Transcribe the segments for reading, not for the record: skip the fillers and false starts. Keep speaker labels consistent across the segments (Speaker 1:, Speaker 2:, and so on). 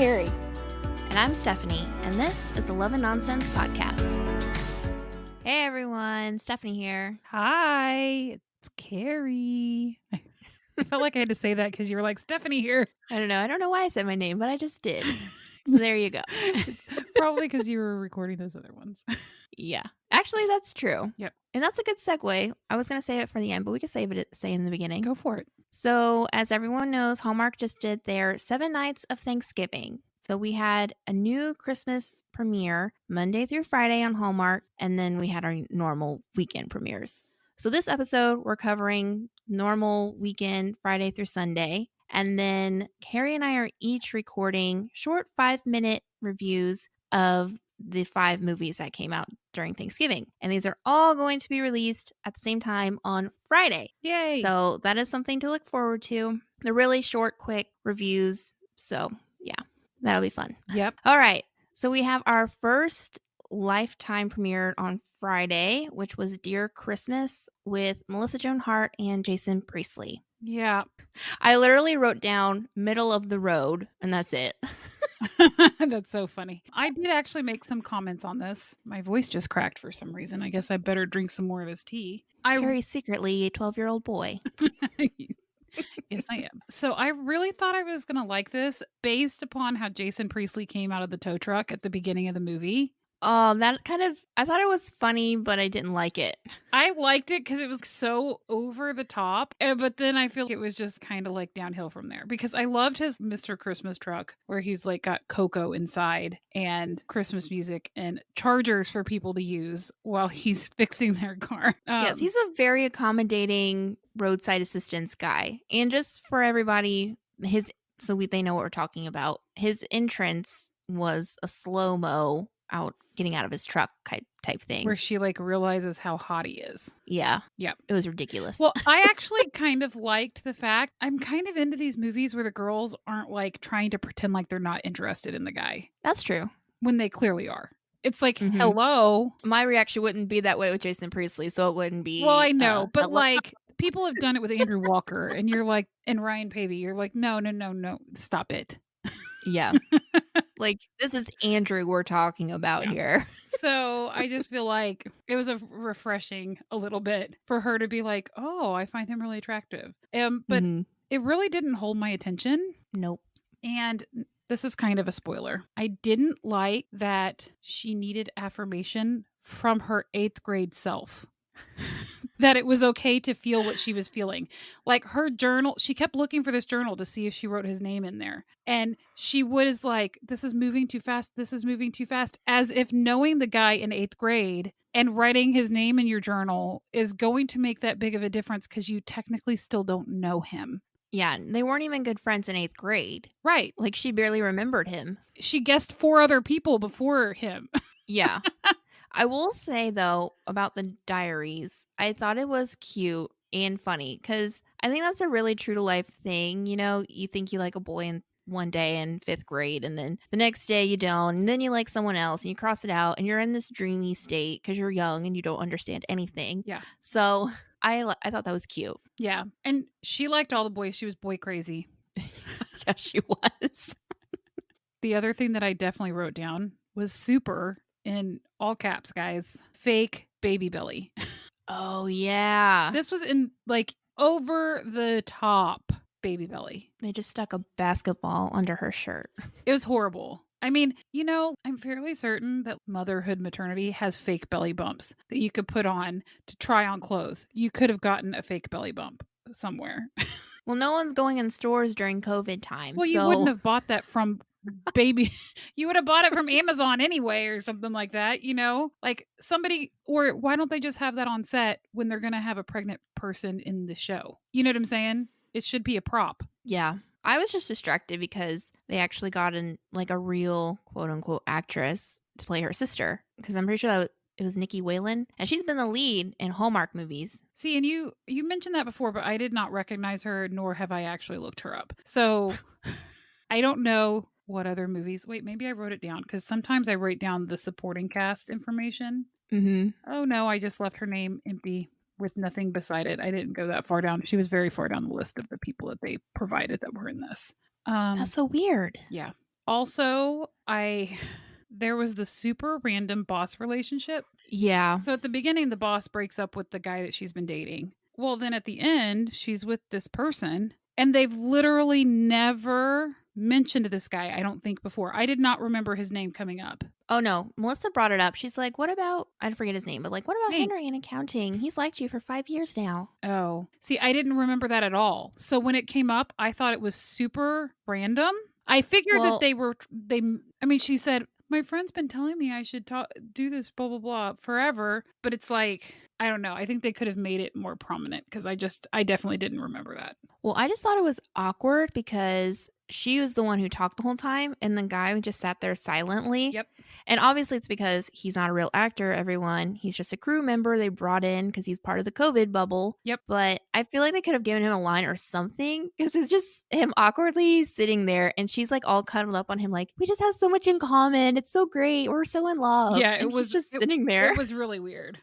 Speaker 1: Kerrie.
Speaker 2: And I'm Stephanie, and this is the Love and Nonsense Podcast. Hey everyone, Stephanie here.
Speaker 3: Hi, it's Kerrie. I felt like I had to say that because you were like, Stephanie here.
Speaker 2: I don't know why I said my name, but I just did. So there you go.
Speaker 3: Probably because you were recording those other ones.
Speaker 2: Yeah. Actually, that's true.
Speaker 3: Yep.
Speaker 2: And that's a good segue. I was going to save it for the end, but we can say in the beginning.
Speaker 3: Go for it.
Speaker 2: So, as everyone knows, Hallmark just did their 7 nights of Thanksgiving. So we had a new Christmas premiere Monday through Friday on Hallmark, and then we had our normal weekend premieres. So this episode, we're covering normal weekend, Friday through Sunday. And then Kerrie and I are each recording short 5-minute reviews of the 5 movies that came out during Thanksgiving. And these are all going to be released at the same time on Friday.
Speaker 3: Yay.
Speaker 2: So that is something to look forward to. They're really short, quick reviews. So yeah, that'll be fun.
Speaker 3: Yep.
Speaker 2: All right. So we have our first Lifetime premiere on Friday, which was Dear Christmas with Melissa Joan Hart and Jason Priestley.
Speaker 3: Yeah.
Speaker 2: I literally wrote down middle of the road, and that's it.
Speaker 3: That's so funny. I did actually make some comments on this. My voice just cracked for some reason. I guess I better drink some more of this tea.
Speaker 2: Kerrie's secretly a 12-year-old boy.
Speaker 3: Yes, I am. So I really thought I was going to like this based upon how Jason Priestley came out of the tow truck at the beginning of the movie.
Speaker 2: Oh, that I thought it was funny, but I didn't like it.
Speaker 3: I liked it because it was so over the top, but then I feel like it was just kind of like downhill from there because I loved his Mr. Christmas truck where he's like got cocoa inside and Christmas music and chargers for people to use while he's fixing their car.
Speaker 2: Yes, he's a very accommodating roadside assistance guy. And just for everybody, they know what we're talking about, his entrance was a slow-mo getting out of his truck type thing.
Speaker 3: Where she like realizes how hot he is.
Speaker 2: Yeah.
Speaker 3: Yep.
Speaker 2: It was ridiculous.
Speaker 3: Well, I actually kind of liked the fact I'm kind of into these movies where the girls aren't like trying to pretend like they're not interested in the guy.
Speaker 2: That's true.
Speaker 3: When they clearly are. It's like, hello.
Speaker 2: My reaction wouldn't be that way with Jason Priestley, so it wouldn't be.
Speaker 3: Well, I know, but like people have done it with Andrew Walker and you're like, and Ryan Pavey, you're like, no, stop it.
Speaker 2: Yeah. Like, this is Andrew we're talking about here.
Speaker 3: So I just feel like it was refreshing a little bit for her to be like, oh, I find him really attractive. But it really didn't hold my attention.
Speaker 2: Nope.
Speaker 3: And this is kind of a spoiler. I didn't like that she needed affirmation from her 8th grade self. That it was okay to feel what she was feeling. Like her journal, she kept looking for this journal to see if she wrote his name in there. And she was like, this is moving too fast. This is moving too fast. As if knowing the guy in 8th grade and writing his name in your journal is going to make that big of a difference because you technically still don't know him.
Speaker 2: Yeah, they weren't even good friends in 8th grade.
Speaker 3: Right.
Speaker 2: Like she barely remembered him.
Speaker 3: She guessed 4 other people before him.
Speaker 2: Yeah. I will say, though, about the diaries, I thought it was cute and funny because I think that's a really true-to-life thing. You know, you think you like a boy in one day in 5th grade, and then the next day you don't, and then you like someone else, and you cross it out, and you're in this dreamy state because you're young and you don't understand anything.
Speaker 3: Yeah.
Speaker 2: So I thought that was cute.
Speaker 3: Yeah. And she liked all the boys. She was boy crazy.
Speaker 2: Yeah, she was.
Speaker 3: The other thing that I definitely wrote down was super, in all caps, guys, fake baby belly.
Speaker 2: Oh, yeah.
Speaker 3: This was in like over the top baby belly.
Speaker 2: They just stuck a basketball under her shirt.
Speaker 3: It was horrible. I mean, you know, I'm fairly certain that motherhood maternity has fake belly bumps that you could put on to try on clothes. You could have gotten a fake belly bump somewhere.
Speaker 2: Well, no one's going in stores during COVID time.
Speaker 3: Well, you wouldn't have bought that from baby. You would have bought it from Amazon anyway or something like that, you know? Like somebody, or why don't they just have that on set when they're going to have a pregnant person in the show? You know what I'm saying? It should be a prop.
Speaker 2: Yeah. I was just distracted because they actually got a real quote unquote actress to play her sister. Because I'm pretty sure that it was Nikki Whalen, and she's been the lead in Hallmark movies.
Speaker 3: See, and you mentioned that before, but I did not recognize her, nor have I actually looked her up. So I don't know what other movies. Wait, maybe I wrote it down because sometimes I write down the supporting cast information. Oh no, I just left her name empty with nothing beside it. I didn't go that far down. She was very far down the list of the people that they provided that were in this.
Speaker 2: That's so weird.
Speaker 3: Yeah. Also, there was the super random boss relationship.
Speaker 2: Yeah.
Speaker 3: So at the beginning, the boss breaks up with the guy that she's been dating. Well, then at the end, she's with this person, and they've literally never mentioned this guy, I don't think, before. I did not remember his name coming up.
Speaker 2: Oh, no. Melissa brought it up. She's like, what about, I forget his name, but like, what about
Speaker 3: Hank.
Speaker 2: Henry in accounting? He's liked you for 5 years now.
Speaker 3: Oh, see, I didn't remember that at all. So when it came up, I thought it was super random. I figured that she said, my friend's been telling me I should do this, blah, blah, blah, forever. But it's like, I don't know. I think they could have made it more prominent because I definitely didn't remember that.
Speaker 2: Well, I just thought it was awkward because she was the one who talked the whole time and the guy just sat there silently.
Speaker 3: Yep.
Speaker 2: And obviously it's because he's not a real actor, everyone. He's just a crew member they brought in because he's part of the COVID bubble.
Speaker 3: Yep.
Speaker 2: But I feel like they could have given him a line or something because it's just him awkwardly sitting there and she's like all cuddled up on him like, we just have so much in common. It's so great. We're so in love.
Speaker 3: Yeah,
Speaker 2: and he's just sitting there.
Speaker 3: It was really weird.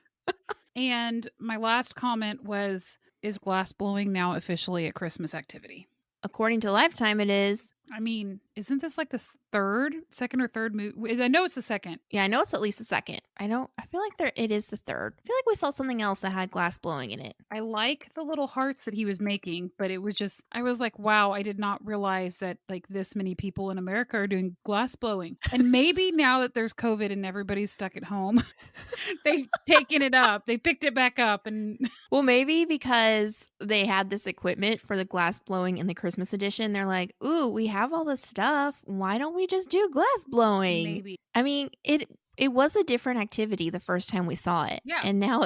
Speaker 3: And my last comment was, is glass blowing now officially a Christmas activity?
Speaker 2: According to Lifetime, it is.
Speaker 3: I mean, isn't this like the second or third movie? I know it's the second.
Speaker 2: Yeah, I know it's at least the second. I feel like it is the third. I feel like we saw something else that had glass blowing in it.
Speaker 3: I like the little hearts that he was making, but it was just, I was like, wow, I did not realize that like this many people in America are doing glass blowing. And maybe now that there's COVID and everybody's stuck at home, they've taken it up. They picked it back up. And
Speaker 2: well, maybe because they had this equipment for the glass blowing in the Christmas edition, they're like, ooh, we have all this stuff. Why don't we just do glass blowing?
Speaker 3: Maybe.
Speaker 2: I mean, it was a different activity the first time we saw it.
Speaker 3: Yeah.
Speaker 2: And now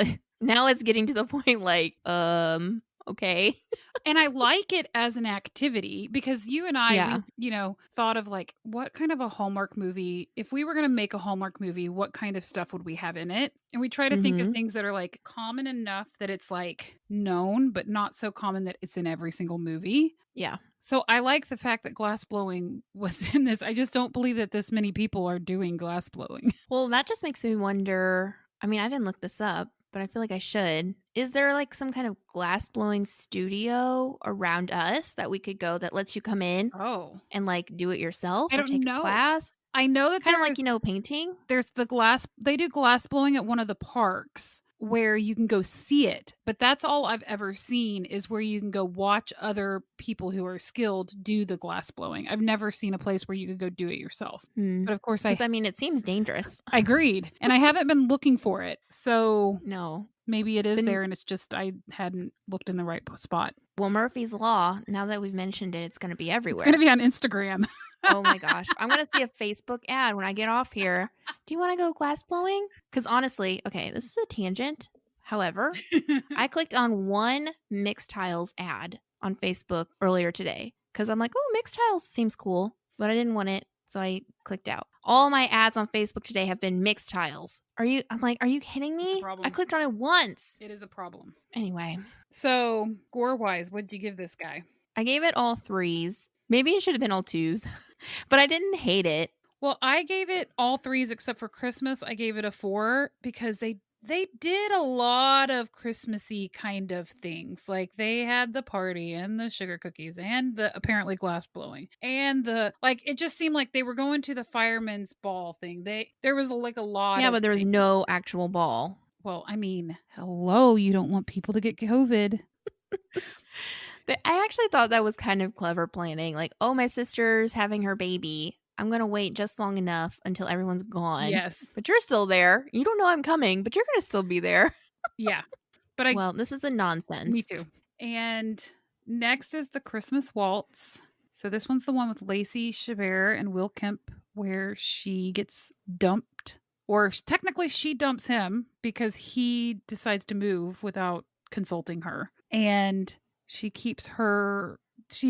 Speaker 2: it's getting to the point like, okay.
Speaker 3: And I like it as an activity because you and I, we, thought of like, what kind of a Hallmark movie, if we were going to make a Hallmark movie, what kind of stuff would we have in it? And we try to think of things that are like common enough that it's like known, but not so common that it's in every single movie.
Speaker 2: Yeah.
Speaker 3: So I like the fact that glass blowing was in this. I just don't believe that this many people are doing glass blowing.
Speaker 2: Well, that just makes me wonder. I mean, I didn't look this up, but I feel like I should. Is there like some kind of glass blowing studio around us that we could go that lets you come in and like do it yourself?
Speaker 3: I don't
Speaker 2: take
Speaker 3: know.
Speaker 2: A class?
Speaker 3: I know that
Speaker 2: kind of like, painting.
Speaker 3: There's the glass. They do glass blowing at one of the parks where you can go see it. But that's all I've ever seen is where you can go watch other people who are skilled do the glass blowing. I've never seen a place where you could go do it yourself. But of course,
Speaker 2: I mean, it seems dangerous.
Speaker 3: I agreed. And I haven't been looking for it. So
Speaker 2: no.
Speaker 3: Maybe it is there and it's just I hadn't looked in the right spot.
Speaker 2: Well, Murphy's Law, now that we've mentioned it, it's going to be everywhere.
Speaker 3: It's going to be on Instagram.
Speaker 2: Oh my gosh. I'm going to see a Facebook ad when I get off here. Do you want to go glass blowing? Because honestly, okay, this is a tangent. However, I clicked on one Mixed Tiles ad on Facebook earlier today because I'm like, oh, Mixed Tiles seems cool, but I didn't want it. So I clicked out. All my ads on Facebook today have been Mixed Tiles. Are you kidding me? I clicked on it once.
Speaker 3: It is a problem.
Speaker 2: Anyway.
Speaker 3: So score-wise, what did you give this guy?
Speaker 2: I gave it all 3s. Maybe it should have been all 2s, but I didn't hate it.
Speaker 3: Well, I gave it all 3s except for Christmas. I gave it a 4 because they did a lot of Christmassy kind of things. Like they had the party and the sugar cookies and the apparently glass blowing and it just seemed like they were going to the fireman's ball thing. There was like a lot.
Speaker 2: Yeah, but there was no actual ball.
Speaker 3: Well, I mean, hello, you don't want people to get COVID.
Speaker 2: I actually thought that was kind of clever planning. Like, oh, my sister's having her baby. I'm going to wait just long enough until everyone's gone.
Speaker 3: Yes.
Speaker 2: But you're still there. You don't know I'm coming, but you're going to still be there.
Speaker 3: Yeah. But
Speaker 2: well, this is a nonsense.
Speaker 3: Me too. And next is the Christmas Waltz. So this one's the one with Lacey, Chabert, and Will Kemp where she gets dumped. Or technically she dumps him because he decides to move without consulting her. And she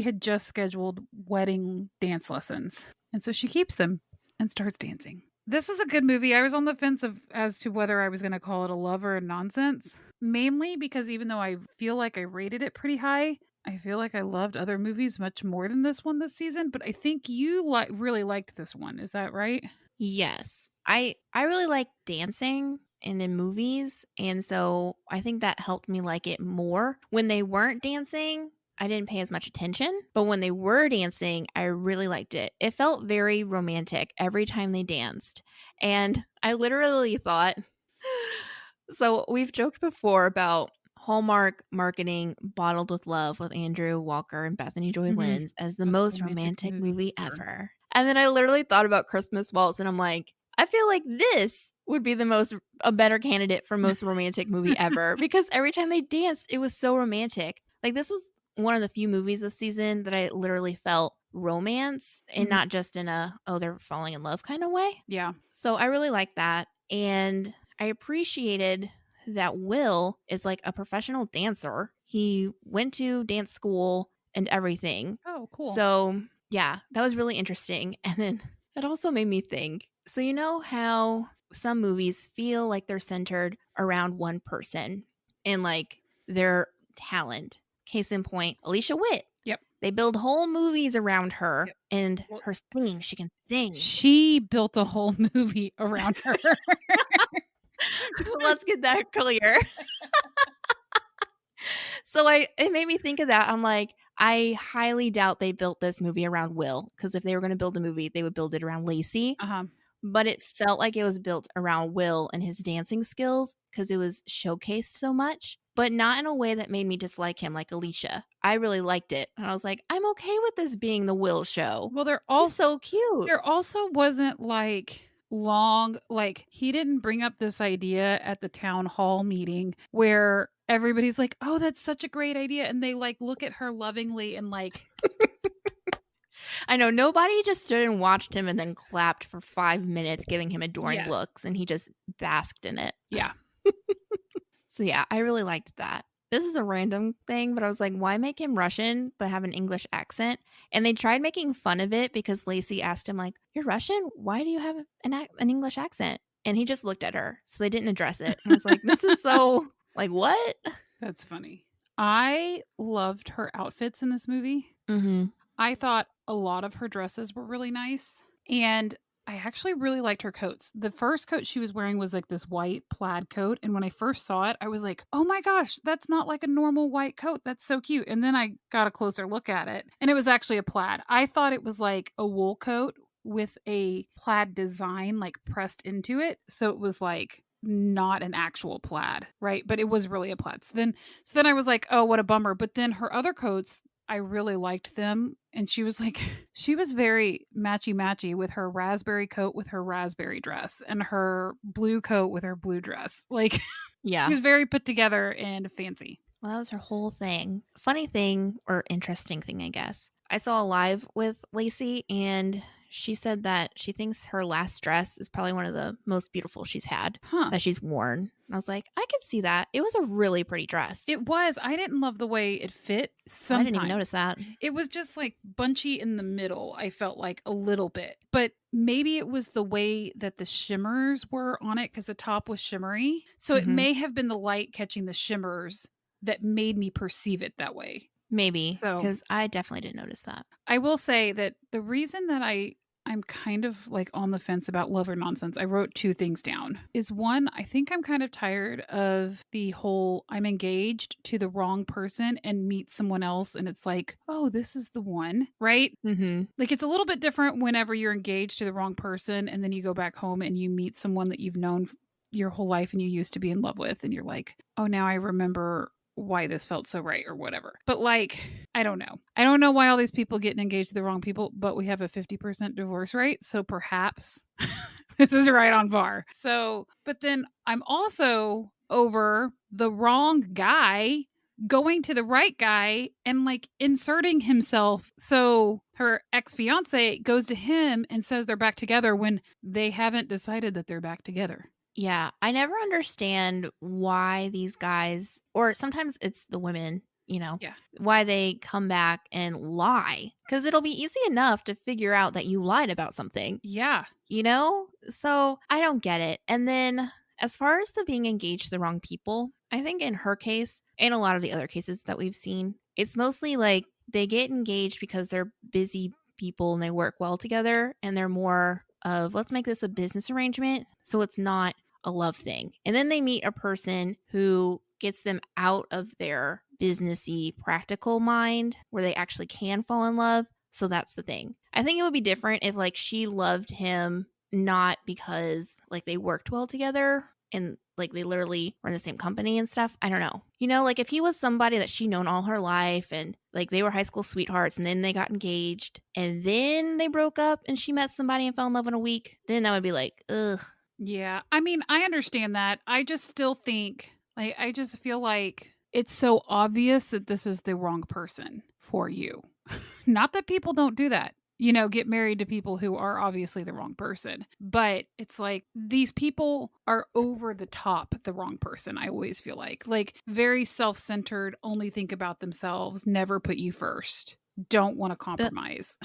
Speaker 3: had just scheduled wedding dance lessons. And so she keeps them and starts dancing. This was a good movie. I was on the fence as to whether I was going to call it a love or a nonsense. Mainly because even though I feel like I rated it pretty high, I feel like I loved other movies much more than this one this season. But I think you really liked this one. Is that right?
Speaker 2: Yes. I really like dancing and in movies. And so I think that helped me like it more. When they weren't dancing, I didn't pay as much attention. But when they were dancing, I really liked it. It felt very romantic every time they danced. And I literally thought, so we've joked before about Hallmark marketing Bottled with Love with Andrew Walker and Bethany Joy Lenz as the most romantic movie ever. And then I literally thought about Christmas Waltz, and I'm like, I feel like this would be a better candidate for most romantic movie ever, because every time they danced, it was so romantic. Like, this was one of the few movies this season that I literally felt romance, and not just in a, oh, they're falling in love kind of way.
Speaker 3: Yeah.
Speaker 2: So I really liked that. And I appreciated that Will is like a professional dancer. He went to dance school and everything.
Speaker 3: Oh, cool.
Speaker 2: So yeah, that was really interesting. And then it also made me think, so you know how some movies feel like they're centered around one person and like their talent. Case in point, Alicia Witt.
Speaker 3: Yep.
Speaker 2: They build whole movies around her and her singing. She can sing.
Speaker 3: She built a whole movie around her.
Speaker 2: Let's get that clear. So it made me think of that. I'm like, I highly doubt they built this movie around Will, because if they were going to build a movie, they would build it around Lacey. But it felt like it was built around Will and his dancing skills, because it was showcased so much, but not in a way that made me dislike him like Alicia. I really liked it. And I was like, I'm okay with this being the Will show.
Speaker 3: Well,
Speaker 2: He's so cute.
Speaker 3: There also wasn't like long, like he didn't bring up this idea at the town hall meeting where everybody's like, oh, that's such a great idea. And they like look at her lovingly and like,
Speaker 2: I know, nobody just stood and watched him and then clapped for 5 minutes, giving him adoring looks, and he just basked in it.
Speaker 3: Yeah.
Speaker 2: So yeah, I really liked that. This is a random thing, but I was like, why make him Russian but have an English accent? And they tried making fun of it because Lacey asked him, like, you're Russian? Why do you have an English accent? And he just looked at her, so they didn't address it. And I was like, this is so, like, what?
Speaker 3: That's funny. I loved her outfits in this movie. I thought a lot of her dresses were really nice. And I actually really liked her coats. The first coat she was wearing was like this white plaid coat. And when I first saw it, I was like, oh my gosh, that's not like a normal white coat. That's so cute. And then I got a closer look at it, and it was actually a plaid. I thought it was like a wool coat with a plaid design like pressed into it. So it was like not an actual plaid, right? But it was really a plaid. So then I was like, oh, what a bummer. But then her other coats, I really liked them. And she was like, she was very matchy with her raspberry coat with her raspberry dress and her blue coat with her blue dress. Like,
Speaker 2: yeah,
Speaker 3: she was very put together and fancy.
Speaker 2: Well, that was her whole thing. Funny thing, or interesting thing, I guess. I saw a live with Lacey, and she said that she thinks her last dress is probably one of the most beautiful she's had that she's worn. And I was like, I could see that. It was a really pretty dress.
Speaker 3: It was. I didn't love the way it fit.
Speaker 2: I didn't even notice that.
Speaker 3: It was just like bunchy in the middle, I felt like a little bit. But maybe it was the way that the shimmers were on it, because the top was shimmery. So it may have been the light catching the shimmers that made me perceive it that way.
Speaker 2: Maybe, because I definitely didn't notice that.
Speaker 3: I will say that the reason that I'm kind of like on the fence about Love or Nonsense, I wrote 2 things down, is one, I think I'm kind of tired of the whole I'm engaged to the wrong person and meet someone else and it's like, oh, this is the one, right? Like, it's a little bit different whenever you're engaged to the wrong person and then you go back home and you meet someone that you've known your whole life and you used to be in love with, and you're like, oh, now I remember why this felt so right or whatever. But like, I don't know why all these people getting engaged to the wrong people, but we have a 50% divorce rate, so perhaps this is right on par. So, but then I'm also over the wrong guy going to the right guy and like inserting himself. So her ex-fiance goes to him and says they're back together when they haven't decided that they're back together.
Speaker 2: Yeah, I never understand why these guys, or sometimes it's the women, why they come back and lie. Because it'll be easy enough to figure out that you lied about something.
Speaker 3: Yeah.
Speaker 2: So I don't get it. And then as far as the being engaged to the wrong people, I think in her case, and a lot of the other cases that we've seen, it's mostly like they get engaged because they're busy people and they work well together, and they're more of, let's make this a business arrangement so it's not a love thing. And then they meet a person who gets them out of their businessy, practical mind where they actually can fall in love. So that's the thing. I think it would be different if like she loved him not because like they worked well together and like they literally were in the same company and stuff. I don't know. You know, like if he was somebody that she known all her life and like they were high school sweethearts and then they got engaged and then they broke up and she met somebody and fell in love in a week, then that would be like, ugh.
Speaker 3: Yeah. I mean, I understand that. I just still think, like, I just feel like it's so obvious that this is the wrong person for you. Not that people don't do that, you know, get married to people who are obviously the wrong person. But it's like these people are over the top the wrong person, I always feel like very self centered, only think about themselves, never put you first, don't want to compromise.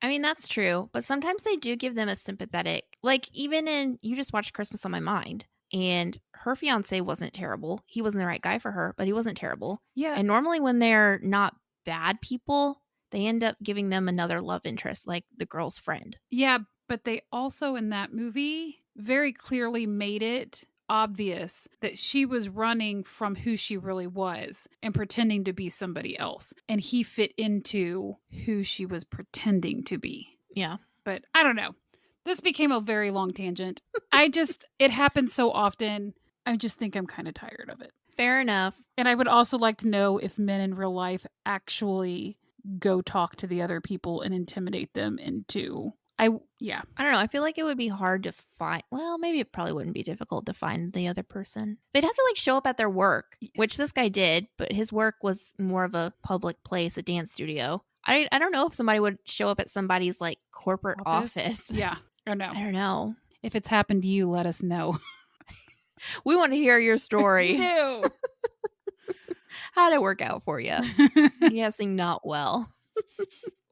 Speaker 2: I mean, that's true. But sometimes they do give them a sympathetic, like even in, you just watched Christmas on My Mind. And her fiance wasn't terrible. He wasn't the right guy for her, but he wasn't terrible.
Speaker 3: Yeah.
Speaker 2: And normally when they're not bad people, they end up giving them another love interest, like the girl's friend.
Speaker 3: Yeah, but they also in that movie very clearly made it obvious that she was running from who she really was and pretending to be somebody else. And he fit into who she was pretending to be.
Speaker 2: Yeah.
Speaker 3: But I don't know. This became a very long tangent. It happens so often. I just think I'm kind of tired of it.
Speaker 2: Fair enough.
Speaker 3: And I would also like to know if men in real life actually go talk to the other people and intimidate them into... I don't know.
Speaker 2: I feel like it would be hard to find. Well, maybe it probably wouldn't be difficult to find the other person. They'd have to like show up at their work, which this guy did, but his work was more of a public place, a dance studio. I don't know if somebody would show up at somebody's like corporate office.
Speaker 3: Yeah. Or no.
Speaker 2: I don't know.
Speaker 3: If it's happened to you, let us know.
Speaker 2: We want to hear your story.
Speaker 3: No.
Speaker 2: How'd it work out for you? I'm guessing not well.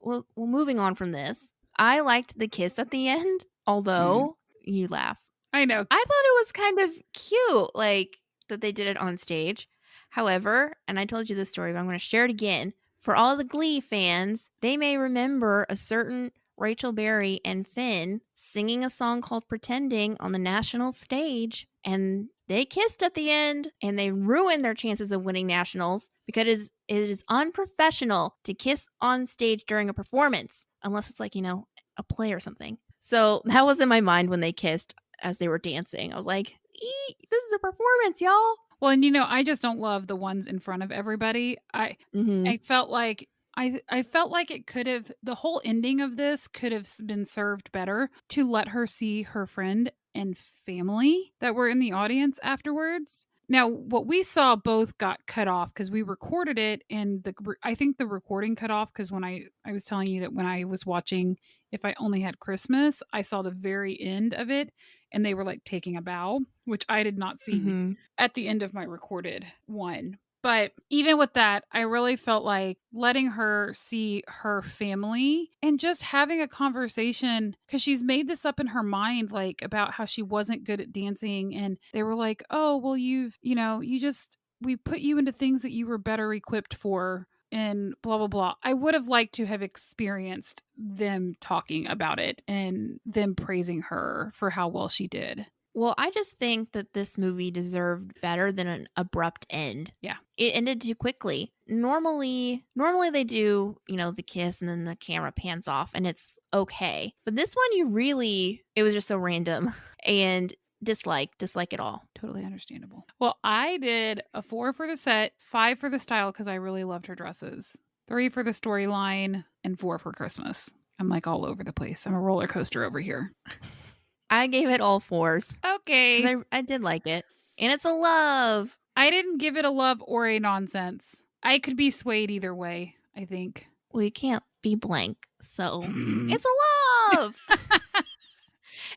Speaker 2: Well, moving on from this. I liked the kiss at the end, although you laugh.
Speaker 3: I know.
Speaker 2: I thought it was kind of cute, like that they did it on stage. However, and I told you this story, but I'm going to share it again. For all the Glee fans, they may remember a certain Rachel Berry and Finn singing a song called Pretending on the national stage, and they kissed at the end, and they ruined their chances of winning nationals because it is unprofessional to kiss on stage during a performance, unless it's like, you know, a play or something. So that was in my mind when they kissed as they were dancing. I was like, this is a performance, y'all.
Speaker 3: Well, and you know, I just don't love the ones in front of everybody. I felt like I felt like it could have, the whole ending of this could have been served better to let her see her friend and family that were in the audience afterwards. Now, what we saw both got cut off because we recorded it, and I think the recording cut off because when I was telling you that when I was watching If I Only Had Christmas, I saw the very end of it, and they were like taking a bow, which I did not see at the end of my recorded one. But even with that, I really felt like letting her see her family and just having a conversation, because she's made this up in her mind, like about how she wasn't good at dancing. And they were like, oh, well, we put you into things that you were better equipped for and blah, blah, blah. I would have liked to have experienced them talking about it and them praising her for how well she did.
Speaker 2: Well, I just think that this movie deserved better than an abrupt end.
Speaker 3: Yeah.
Speaker 2: It ended too quickly. Normally they do, you know, the kiss and then the camera pans off and it's okay. But this one, it was just so random and dislike it all.
Speaker 3: Totally understandable. Well, I did a 4 for the set, 5 for the style because I really loved her dresses, 3 for the storyline, and 4 for Christmas. I'm like all over the place. I'm a roller coaster over here.
Speaker 2: I gave it all 4s.
Speaker 3: Okay.
Speaker 2: I did like it. And it's a love.
Speaker 3: I didn't give it a love or a nonsense. I could be swayed either way, I think.
Speaker 2: Well, you can't be blank. So it's a love.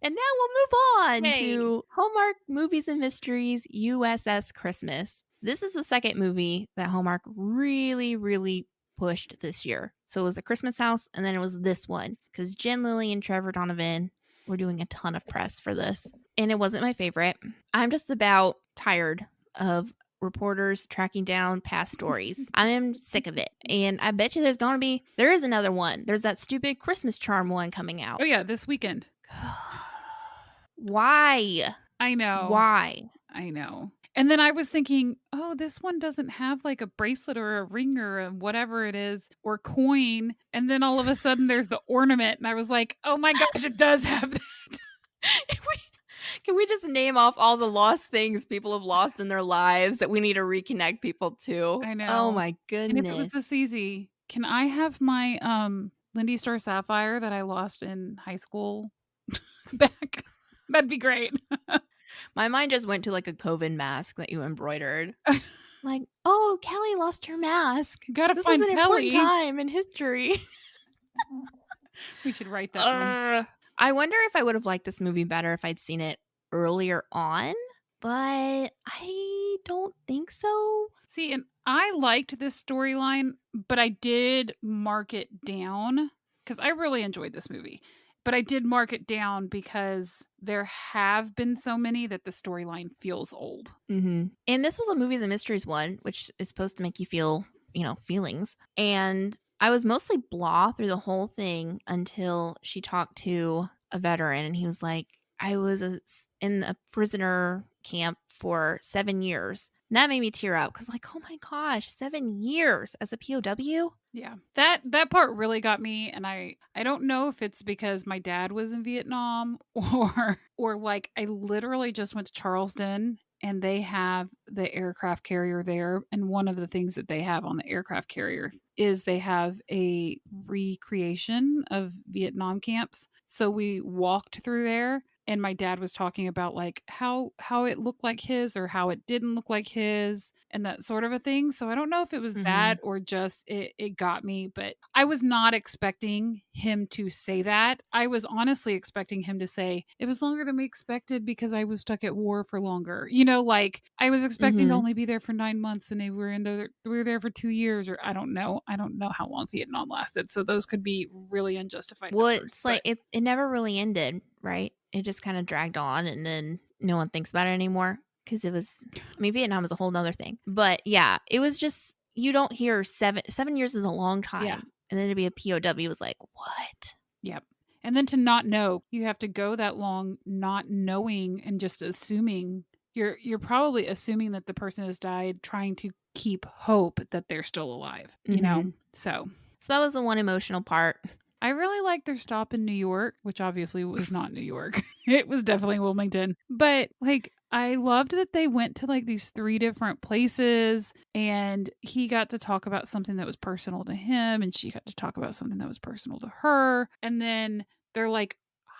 Speaker 2: And now we'll move on to Hallmark Movies and Mysteries USS Christmas. This is the second movie that Hallmark really, really pushed this year. So it was The Christmas House, and then it was this one. Because Jen, Lilley, and Trevor Donovan were doing a ton of press for this. And it wasn't my favorite. I'm just about tired of reporters tracking down past stories. I am sick of it. And I bet you there is another one. There's that stupid Christmas charm one coming out.
Speaker 3: Oh yeah, this weekend.
Speaker 2: Why?
Speaker 3: I know.
Speaker 2: Why?
Speaker 3: I know. And then I was thinking, oh, this one doesn't have like a bracelet or a ring or a whatever it is or coin. And then all of a sudden there's the ornament. And I was like, oh my gosh, it does have that.
Speaker 2: Can we just name off all the lost things people have lost in their lives that we need to reconnect people to?
Speaker 3: I know.
Speaker 2: Oh my
Speaker 3: And if it was
Speaker 2: goodness.
Speaker 3: this easy, can I have my Lindy Star Sapphire that I lost in high school back? That'd be great.
Speaker 2: My mind just went to like a COVID mask that you embroidered. Like, oh, Kelly lost her mask.
Speaker 3: Gotta
Speaker 2: This
Speaker 3: find
Speaker 2: is an
Speaker 3: Kelly.
Speaker 2: important time in history.
Speaker 3: We should write that one.
Speaker 2: I wonder if I would have liked this movie better if I'd seen it earlier on, but I don't think so.
Speaker 3: See, and I liked this storyline, but I did mark it down because I really enjoyed this movie. But I did mark it down because there have been so many that the storyline feels old.
Speaker 2: Mm-hmm. And this was a Movies and Mysteries one, which is supposed to make you feel, feelings. And I was mostly blah through the whole thing until she talked to a veteran and he was like, I was in a prisoner camp for 7 years. And that made me tear up because like, oh my gosh, 7 years as a POW?
Speaker 3: Yeah, that part really got me, and I don't know if it's because my dad was in Vietnam or like I literally just went to Charleston and they have the aircraft carrier there, and one of the things that they have on the aircraft carrier is they have a recreation of Vietnam camps. So we walked through there. And my dad was talking about like how it looked like his or how it didn't look like his and that sort of a thing. So I don't know if it was that or just it got me, but I was not expecting him to say that. I was honestly expecting him to say it was longer than we expected because I was stuck at war for longer. Like I was expecting to only be there for 9 months and we were there for 2 years, or I don't know how long Vietnam lasted. So those could be really unjustified.
Speaker 2: Well,
Speaker 3: numbers,
Speaker 2: it's like it never really ended, right? It just kind of dragged on and then no one thinks about it anymore because Vietnam is a whole nother thing. But yeah, it was just, you don't hear 7 years is a long time.
Speaker 3: Yeah.
Speaker 2: And then to be a POW was like, what?
Speaker 3: Yep. And then to not know, you have to go that long not knowing and just assuming. You're probably assuming that the person has died, trying to keep hope that they're still alive, So
Speaker 2: that was the one emotional part.
Speaker 3: I really liked their stop in New York, which obviously was not New York. It was definitely Wilmington. But like, I loved that they went to like these 3 different places and he got to talk about something that was personal to him and she got to talk about something that was personal to her. And then they're like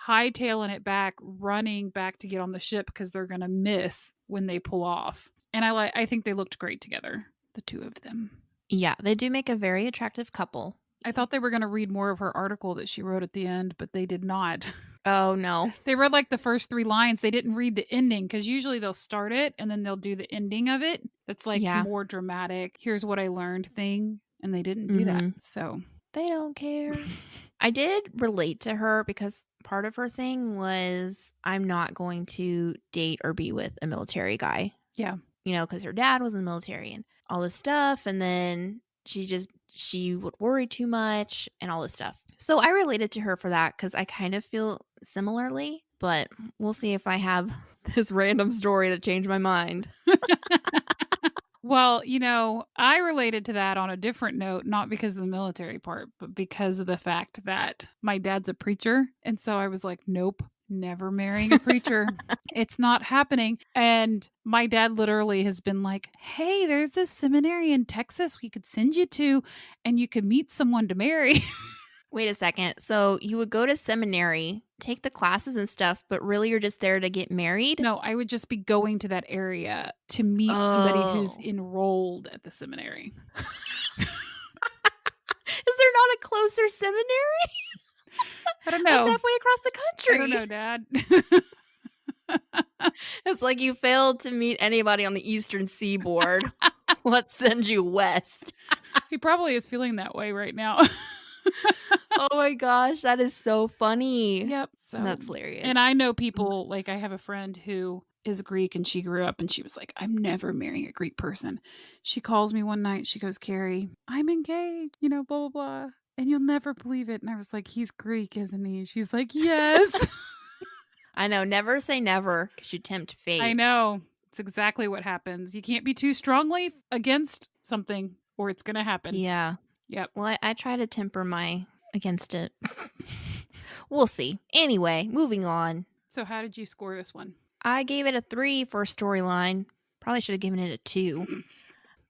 Speaker 3: hightailing it back, running back to get on the ship because they're going to miss when they pull off. And I think they looked great together, the 2 of them.
Speaker 2: Yeah, they do make a very attractive couple.
Speaker 3: I thought they were going to read more of her article that she wrote at the end, but they did not.
Speaker 2: Oh, no.
Speaker 3: They read like the first 3 lines. They didn't read the ending because usually they'll start it and then they'll do the ending of it. That's like more dramatic. Here's what I learned thing. And they didn't do that. So
Speaker 2: they don't care. I did relate to her because part of her thing was I'm not going to date or be with a military guy.
Speaker 3: Yeah.
Speaker 2: Because her dad was in the military and all this stuff. And then she would worry too much and all this stuff. So I related to her for that because I kind of feel similarly, but we'll see if I have this random story that changed my mind.
Speaker 3: Well, I related to that on a different note, not because of the military part, but because of the fact that my dad's a preacher. And so I was like, nope. Never marrying a preacher. It's not happening. And my dad literally has been like, hey, there's this seminary in Texas we could send you to and you could meet someone to marry.
Speaker 2: Wait a second. So you would go to seminary, take the classes and stuff, but really you're just there to get married?
Speaker 3: No, I would just be going to that area to meet somebody who's enrolled at the seminary.
Speaker 2: Is there not a closer seminary?
Speaker 3: I don't know.
Speaker 2: That's halfway across the country.
Speaker 3: I don't know, Dad.
Speaker 2: It's like you failed to meet anybody on the eastern seaboard. Let's send you west.
Speaker 3: He probably is feeling that way right now.
Speaker 2: Oh my gosh, that is so funny.
Speaker 3: Yep. So
Speaker 2: that's hilarious.
Speaker 3: And I know people, like I have a friend who is Greek and she grew up and she was like, I'm never marrying a Greek person. She calls me one night. She goes, Kerrie, I'm engaged, blah, blah, blah. And you'll never believe it. And I was like, he's Greek, isn't he? She's like, yes.
Speaker 2: I know. Never say never because you tempt fate.
Speaker 3: I know. It's That's exactly what happens. You can't be too strongly against something or it's going to happen.
Speaker 2: Yeah.
Speaker 3: Yep.
Speaker 2: Well, I try to temper my against it. We'll see. Anyway, moving on.
Speaker 3: So how did you score this one?
Speaker 2: I gave it a 3 for storyline. Probably should have given it a 2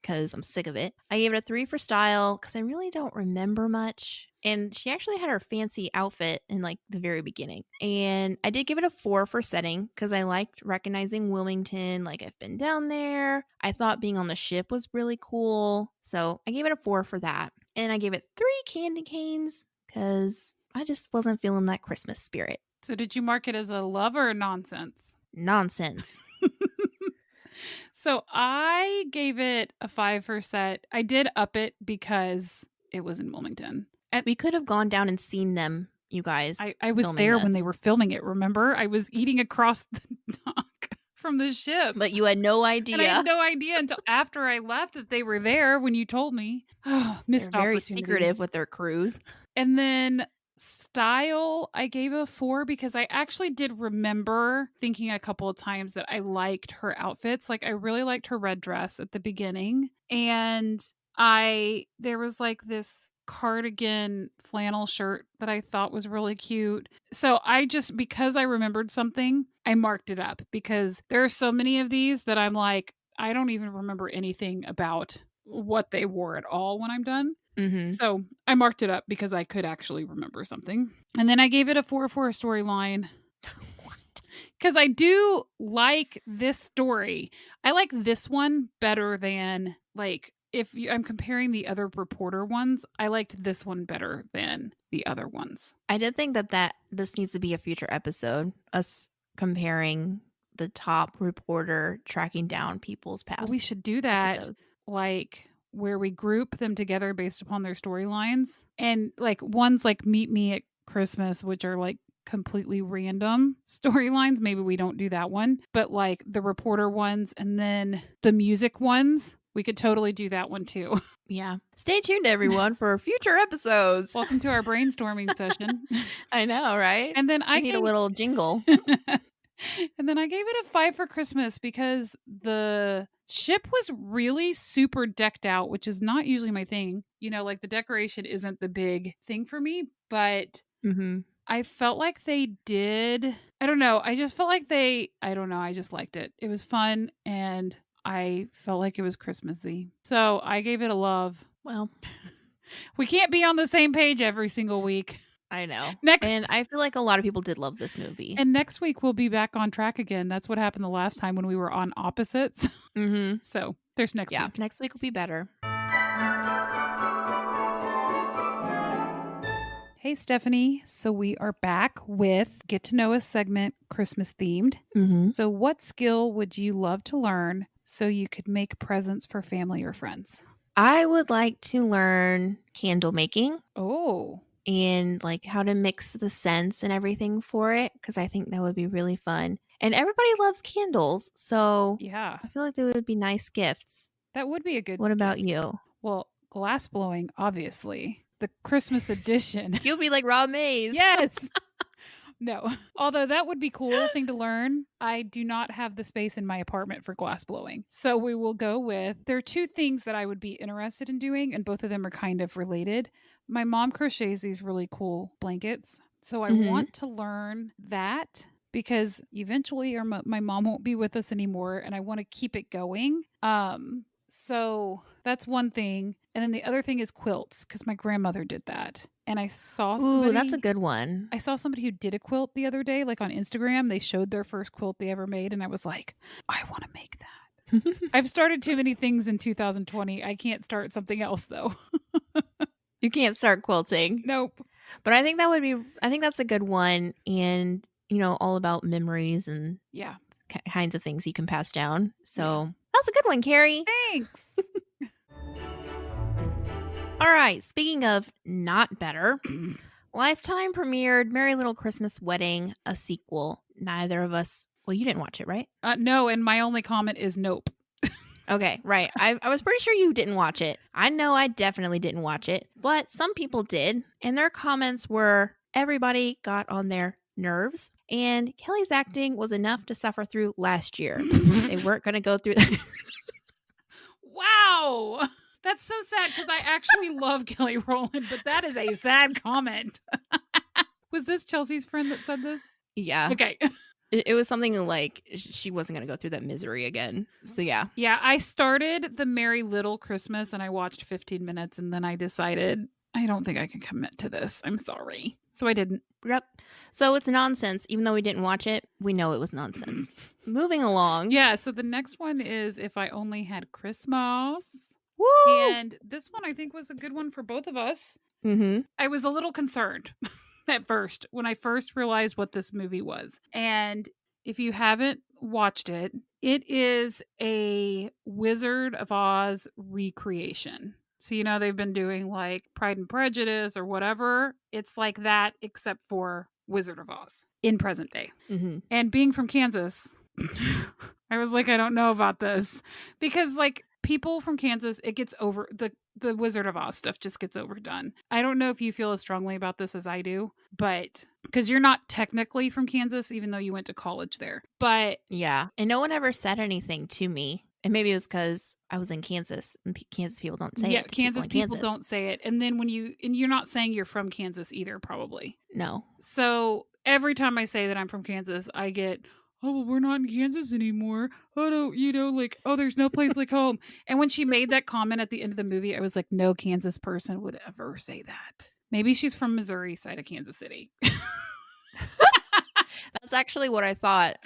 Speaker 2: because I'm sick of it. I gave it a 3 for style because I really don't remember much. And she actually had her fancy outfit in like the very beginning. And I did give it a 4 for setting because I liked recognizing Wilmington. Like I've been down there. I thought being on the ship was really cool. So I gave it a 4 for that. And I gave it 3 candy canes because I just wasn't feeling that Christmas spirit.
Speaker 3: So did you mark it as a love or a nonsense?
Speaker 2: Nonsense.
Speaker 3: So I gave it a 5 for set. I did up it because it was in Wilmington.
Speaker 2: And we could have gone down and seen them, you guys.
Speaker 3: I was there when they were filming it, remember? I was eating across the dock from the ship.
Speaker 2: But you had no idea.
Speaker 3: And I had no idea until after I left that they were there when you told me. Missed
Speaker 2: They're very
Speaker 3: opportunity.
Speaker 2: secretive with their cruise.
Speaker 3: And then style, I gave a 4 because I actually did remember thinking a couple of times that I liked her outfits. Like I really liked her red dress at the beginning. And there was like this cardigan flannel shirt that I thought was really cute. So because I remembered something, I marked it up because there are so many of these that I'm like, I don't even remember anything about what they wore at all when I'm done.
Speaker 2: Mm-hmm.
Speaker 3: So I marked it up because I could actually remember something. And then I gave it a 4 for a storyline. Because I do like this story. I like this one better than, like, I'm comparing the other reporter ones, I liked this one better than the other ones.
Speaker 2: I did think that this needs to be a future episode, us comparing the top reporter tracking down people's past.
Speaker 3: Well, we should do that,
Speaker 2: episodes.
Speaker 3: like, where we group them together based upon their storylines. And, like, ones like Meet Me at Christmas, which are, like, completely random storylines. Maybe we don't do that one. But, like, the reporter ones and then the music ones, we could totally do that one too.
Speaker 2: Yeah. Stay tuned, everyone, for future episodes.
Speaker 3: Welcome to our brainstorming session.
Speaker 2: I know, right?
Speaker 3: And then I
Speaker 2: need a little jingle.
Speaker 3: And then I gave it a 5 for Christmas because the ship was really super decked out, which is not usually my thing. You know, like the decoration isn't the big thing for me, but I felt like they did. I don't know. I just felt like I just liked it. It was fun and I felt like it was Christmassy. So I gave it a love.
Speaker 2: Well,
Speaker 3: we can't be on the same page every single week.
Speaker 2: I know.
Speaker 3: And
Speaker 2: I feel like a lot of people did love this movie.
Speaker 3: And next week we'll be back on track again. That's what happened the last time when we were on opposites. So there's next week.
Speaker 2: Next week will be better.
Speaker 3: Hey, Stephanie. So we are back with Get to Know Us segment, Christmas themed. So what skill would you love to learn so you could make presents for family or friends?
Speaker 2: I would like to learn candle making.
Speaker 3: Oh.
Speaker 2: And like how to mix the scents and everything for it, because I think that would be really fun. And everybody loves candles, so
Speaker 3: yeah,
Speaker 2: I feel like they would be nice gifts.
Speaker 3: That would be a good
Speaker 2: What
Speaker 3: gift.
Speaker 2: about you?
Speaker 3: Well, glass blowing, obviously. The Christmas edition.
Speaker 2: You'll be like Rob Mays.
Speaker 3: Yes. No. Although that would be a cool thing to learn. I do not have the space in my apartment for glass blowing. So we will go with, there are 2 things that I would be interested in doing, and both of them are kind of related. My mom crochets these really cool blankets. So I want to learn that because eventually my mom won't be with us anymore and I want to keep it going. So that's one thing. And then the other thing is quilts because my grandmother did that. And I saw somebody.
Speaker 2: Ooh, that's a good one.
Speaker 3: I saw somebody who did a quilt the other day, like on Instagram. They showed their first quilt they ever made. And I was like, I want to make that. I've started too many things in 2020. I can't start something else though.
Speaker 2: You can't start quilting.
Speaker 3: Nope.
Speaker 2: But I think that's a good one. And, you know, all about memories and kinds of things you can pass down. So that's a good one, Kerrie.
Speaker 3: Thanks.
Speaker 2: All right. Speaking of not better, Lifetime premiered Merry Little Christmas Wedding, a sequel. Neither of us. Well, you didn't watch it, right?
Speaker 3: No. And my only comment is nope.
Speaker 2: Okay, right. I was pretty sure you didn't watch it. I know I definitely didn't watch it, but some people did. And their comments were, everybody got on their nerves. And Kelly's acting was enough to suffer through last year. They weren't going to go through that.
Speaker 3: Wow. That's so sad because I actually love Kelly Rowland, but that is a sad comment. Was this Chelsea's friend that said this?
Speaker 2: Yeah.
Speaker 3: Okay.
Speaker 2: It was something like she wasn't going to go through that misery again. So, yeah.
Speaker 3: Yeah, I started the Merry Liddle Christmas and I watched 15 minutes and then I decided I don't think I can commit to this. I'm sorry. So I didn't.
Speaker 2: Yep. So it's nonsense. Even though we didn't watch it, we know it was nonsense. Moving along.
Speaker 3: Yeah, so the next one is If I Only Had Christmas.
Speaker 2: Woo!
Speaker 3: And this one I think was a good one for both of us.
Speaker 2: Mm-hmm.
Speaker 3: I was a little concerned at first when I first realized what this movie was. And if you haven't watched it, it is a Wizard of Oz recreation. So, you know, they've been doing like Pride and Prejudice or whatever. It's like that, except for Wizard of Oz in present day.
Speaker 2: Mm-hmm.
Speaker 3: And being from Kansas, I was like, I don't know about this. Because, like, people from Kansas, it gets over, the Wizard of Oz stuff just gets overdone. I don't know if you feel as strongly about this as I do, but because you're not technically from Kansas, even though you went to college there. But
Speaker 2: yeah. And no one ever said anything to me. And maybe it was because I was in Kansas and Kansas people don't say it.
Speaker 3: Kansas people don't say it. And then you're not saying you're from Kansas either, probably.
Speaker 2: No.
Speaker 3: So every time I say that I'm from Kansas, I get, oh, well, we're not in Kansas anymore. Oh, no, you know, like, oh, there's no place like home. And when she made that comment at the end of the movie, I was like, no Kansas person would ever say that. Maybe she's from Missouri side of Kansas City.
Speaker 2: That's actually what I thought.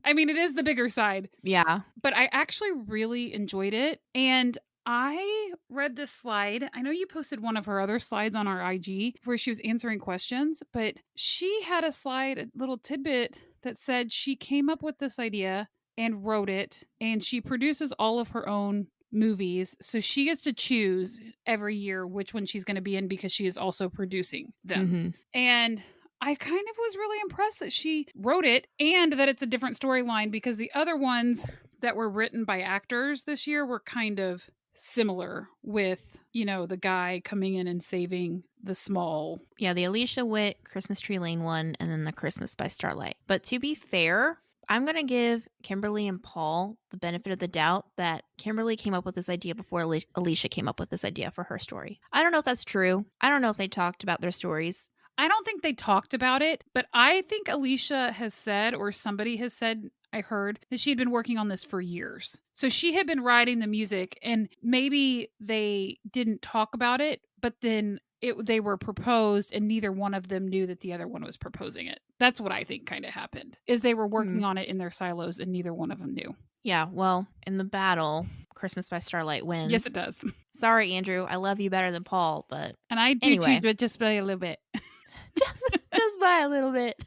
Speaker 3: I mean, it is the bigger side.
Speaker 2: Yeah.
Speaker 3: But I actually really enjoyed it. And I read this slide. I know you posted one of her other slides on our IG where she was answering questions, but she had a slide, a little tidbit that said she came up with this idea and wrote it, and she produces all of her own movies. So she gets to choose every year which one she's going to be in because she is also producing them.
Speaker 2: Mm-hmm.
Speaker 3: And I kind of was really impressed that she wrote it and that it's a different storyline because the other ones that were written by actors this year were kind of similar with, you know, the guy coming in and saving the small.
Speaker 2: Yeah, the Alicia Witt Christmas Tree Lane one and then the Christmas by Starlight. But to be fair, I'm going to give Kimberly and Paul the benefit of the doubt that Kimberly came up with this idea before Alicia came up with this idea for her story. I don't know if that's true. I don't know if they talked about their stories.
Speaker 3: I don't think they talked about it, but I think Alicia has said, or somebody has said, I heard, that she had been working on this for years. So she had been writing the music, and maybe they didn't talk about it, but then they were proposed, and neither one of them knew that the other one was proposing it. That's what I think kind of happened, is they were working on it in their silos, and neither one of them knew.
Speaker 2: Yeah, well, in the battle, Christmas by Starlight wins.
Speaker 3: Yes, it does.
Speaker 2: Sorry, Andrew. I love you better than Paul, but
Speaker 3: and I do
Speaker 2: anyway.
Speaker 3: too, but just by a little bit.
Speaker 2: just by a little bit.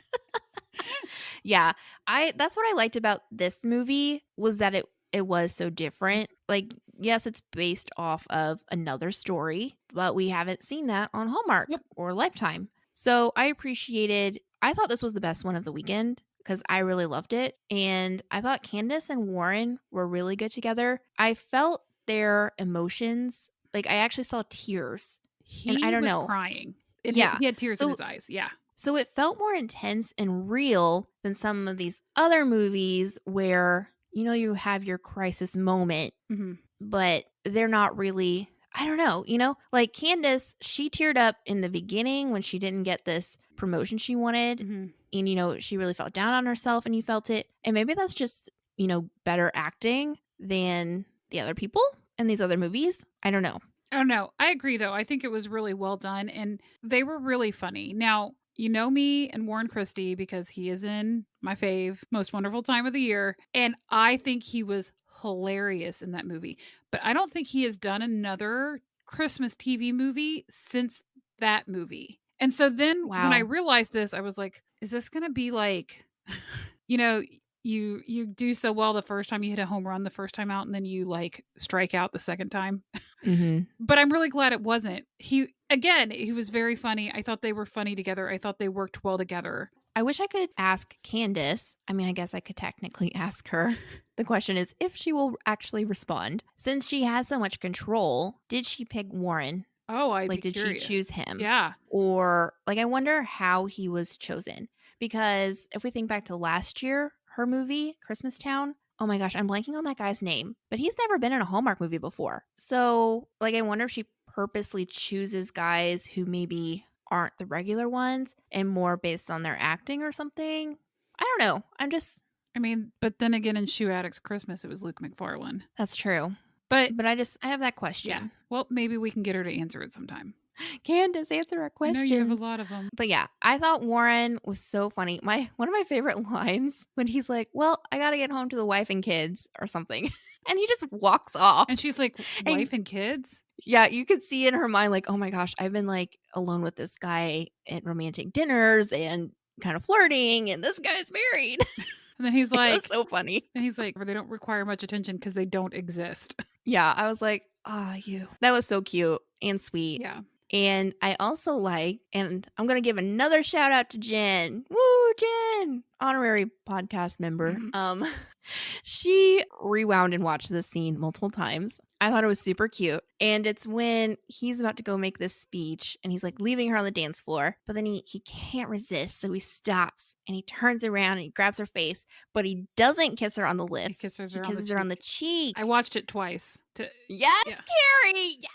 Speaker 2: Yeah, that's what I liked about this movie was that it was so different. Like, yes, it's based off of another story, but we haven't seen that on Hallmark or Lifetime. So I thought this was the best one of the weekend because I really loved it. And I thought Candace and Warren were really good together. I felt their emotions. Like, I actually saw tears.
Speaker 3: I don't know. Crying. He had tears in his eyes. Yeah.
Speaker 2: So it felt more intense and real than some of these other movies where, you know, you have your crisis moment, but they're not really, I don't know, you know, like Candace, she teared up in the beginning when she didn't get this promotion she wanted. And, you know, she really felt down on herself and you felt it. And maybe that's just, you know, better acting than the other people in these other movies. I don't know.
Speaker 3: Oh, no. I agree, though. I think it was really well done and they were really funny. Now, you know me and Warren Christie because he is in my fave, Most Wonderful Time of the Year. And I think he was hilarious in that movie. But I don't think he has done another Christmas TV movie since that movie. And so then when I realized this, I was like, is this going to be like, you know, you do so well the first time you hit a home run the first time out and then you like strike out the second time. But I'm really glad it wasn't. He was very funny. I thought they were funny together. I thought they worked well together.
Speaker 2: I wish I could ask Candace. I mean, I guess I could technically ask her. The question is if she will actually respond. Since she has so much control, did she pick Warren?
Speaker 3: Oh,
Speaker 2: did she choose him?
Speaker 3: Yeah.
Speaker 2: Or like, I wonder how he was chosen. because if we think back to last year, her movie, Christmas Town, oh my gosh, I'm blanking on that guy's name, but he's never been in a Hallmark movie before. So, like, I wonder if she purposely chooses guys who maybe aren't the regular ones and more based on their acting or something. I don't know.
Speaker 3: I mean, but then again, in Shoe Addicts Christmas, it was Luke McPartlin.
Speaker 2: That's true.
Speaker 3: But
Speaker 2: I have that question.
Speaker 3: yeah, well, maybe we can get her to answer it sometime.
Speaker 2: Candace, answer our questions.
Speaker 3: I know you have a lot of them.
Speaker 2: But yeah, I thought Warren was so funny. One of my favorite lines when he's like, "Well, I got to get home to the wife and kids or something." And he just walks off.
Speaker 3: And she's like, "Wife and kids?"
Speaker 2: Yeah, you could see in her mind like, "Oh my gosh, I've been like alone with this guy at romantic dinners and kind of flirting, and this guy's married."
Speaker 3: And then he's like,
Speaker 2: so funny.
Speaker 3: And he's like, "They don't require much attention because they don't exist."
Speaker 2: Yeah, I was like, "Ah, you." That was so cute and sweet.
Speaker 3: Yeah.
Speaker 2: And I also like, and I'm going to give another shout out to Jen. Woo, Jen, honorary podcast member. She rewound and watched this scene multiple times. I thought it was super cute. And it's when he's about to go make this speech and he's like leaving her on the dance floor, but then he can't resist. So he stops and he turns around and he grabs her face, but he doesn't kiss her on the lips.
Speaker 3: He kisses her,
Speaker 2: on the cheek.
Speaker 3: I watched it twice.
Speaker 2: Yes, yeah. Kerrie. Yes.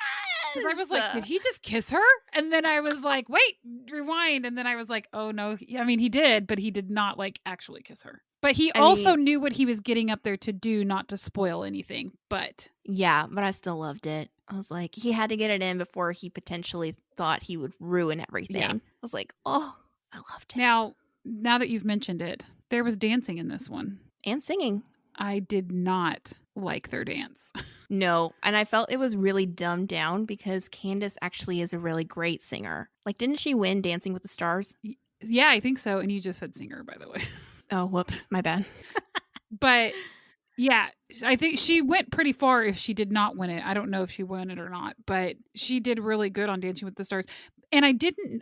Speaker 3: I was like, did he just kiss her? And then I was like, wait, rewind. And then I was like, oh no. I mean, he did, but he did not like actually kiss her. But he also knew what he was getting up there to do, not to spoil anything. But
Speaker 2: yeah, but I still loved it. I was like, he had to get it in before he potentially thought he would ruin everything. Yeah. I was like, oh, I loved it.
Speaker 3: Now that you've mentioned it, there was dancing in this one.
Speaker 2: And singing.
Speaker 3: I did not like their dance.
Speaker 2: No, and I felt it was really dumbed down because Candace actually is a really great singer. Like, didn't she win Dancing with the Stars?
Speaker 3: Yeah, I think so. And you just said singer, by the way.
Speaker 2: Oh, whoops, my bad.
Speaker 3: But yeah, I think she went pretty far if she did not win it. I don't know if she won it or not, but she did really good on Dancing with the Stars. And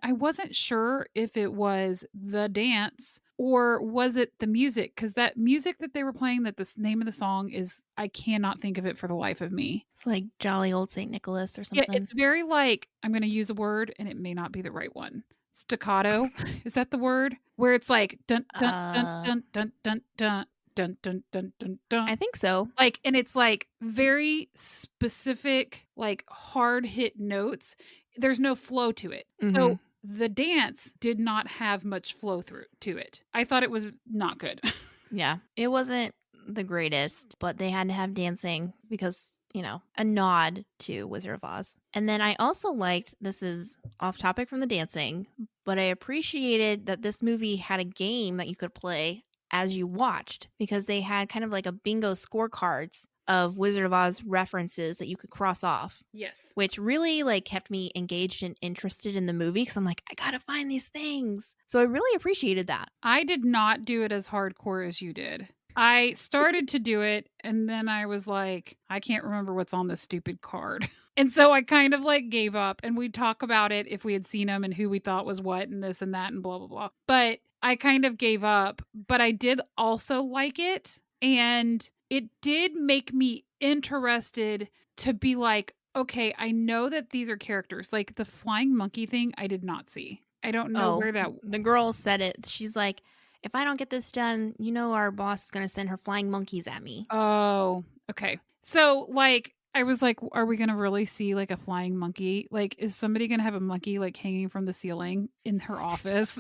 Speaker 3: I wasn't sure if it was the dance or was it the music, because that music that they were playing, that the name of the song is, I cannot think of it for the life of me.
Speaker 2: It's like Jolly Old St. Nicholas or something.
Speaker 3: Yeah, it's very like, I'm going to use a word and it may not be the right one. Staccato. Is that the word? Where it's like dun dun dun dun dun dun dun dun dun dun dun.
Speaker 2: I think so.
Speaker 3: Like, and it's like very specific, like hard hit notes. There's no flow to it. Mm-hmm. So the dance did not have much flow through to it. I thought it was not good.
Speaker 2: Yeah, it wasn't the greatest, but they had to have dancing because, you know, a nod to Wizard of Oz. And then I also liked, this is off topic from the dancing, but I appreciated that this movie had a game that you could play as you watched, because they had kind of like a bingo scorecards of Wizard of Oz references that you could cross off.
Speaker 3: Yes.
Speaker 2: Which really like kept me engaged and interested in the movie, because I'm like, I gotta find these things. So I really appreciated that.
Speaker 3: I did not do it as hardcore as you did. I started to do it and then I was like, I can't remember what's on this stupid card. And so I kind of like gave up, and we'd talk about it if we had seen them and who we thought was what and this and that and blah, blah, blah. But I kind of gave up, but I did also like it. And it did make me interested to be like, okay, I know that these are characters. Like the flying monkey thing, I did not see. I don't know where that...
Speaker 2: The girl said it. She's like, if I don't get this done, you know our boss is going to send her flying monkeys at me.
Speaker 3: Oh, okay. So, like, I was like, are we going to really see, like, a flying monkey? Like, is somebody going to have a monkey, like, hanging from the ceiling in her office?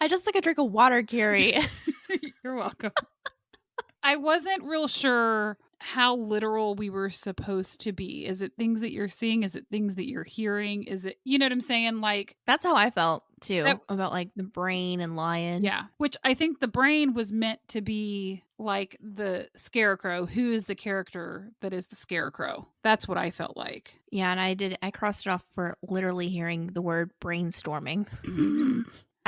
Speaker 2: I just took a drink of water, Kerrie.
Speaker 3: You're welcome. I wasn't real sure how literal we were supposed to be. Is it things that you're seeing? Is it things that you're hearing? Is it, you know what I'm saying? Like,
Speaker 2: that's how I felt too, about like the brain and lion.
Speaker 3: Yeah. Which I think the brain was meant to be like the scarecrow. Who is the character that is the scarecrow? That's what I felt like.
Speaker 2: Yeah. And I crossed it off for literally hearing the word brainstorming.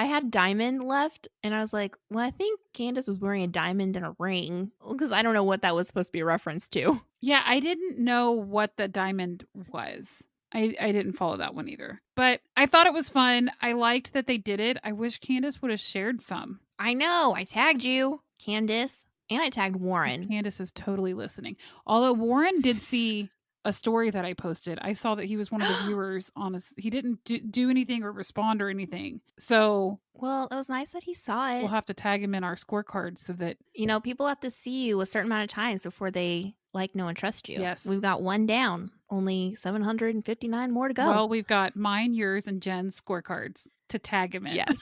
Speaker 2: I had diamond left, and I was like, well, I think Candace was wearing a diamond and a ring, because I don't know what that was supposed to be a reference to.
Speaker 3: Yeah, I didn't know what the diamond was. I didn't follow that one either. But I thought it was fun. I liked that they did it. I wish Candace would have shared some.
Speaker 2: I know. I tagged you, Candace, and I tagged Warren.
Speaker 3: Candace is totally listening. Although Warren did see a story that I posted. I saw that he was one of the viewers on us. He didn't do anything or respond or anything. So
Speaker 2: Well, it was nice that he saw it.
Speaker 3: we'll have to tag him in our scorecard so that
Speaker 2: people have to see you a certain amount of times before they like, know, and trust you.
Speaker 3: Yes.
Speaker 2: We've got one down, only 759 more to go.
Speaker 3: Well, we've got mine, yours, and Jen's scorecards to tag him in.
Speaker 2: Yes.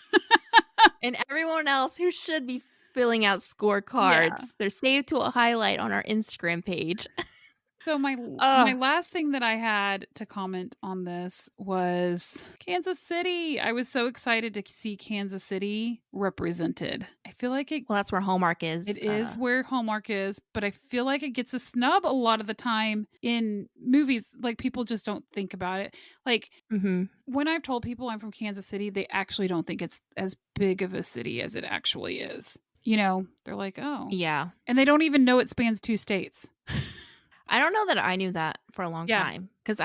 Speaker 2: And everyone else who should be filling out scorecards, they're saved to a highlight on our Instagram page.
Speaker 3: So my last thing that I had to comment on this was Kansas City. I was so excited to see Kansas City represented. I feel like
Speaker 2: Well, that's where Hallmark is.
Speaker 3: It is where Hallmark is, but I feel like it gets a snub a lot of the time in movies. Like, people just don't think about it. Like, when I've told people I'm from Kansas City, they actually don't think it's as big of a city as it actually is. They're like, oh.
Speaker 2: Yeah.
Speaker 3: And they don't even know it spans 2 states.
Speaker 2: I don't know that I knew that for a long time, because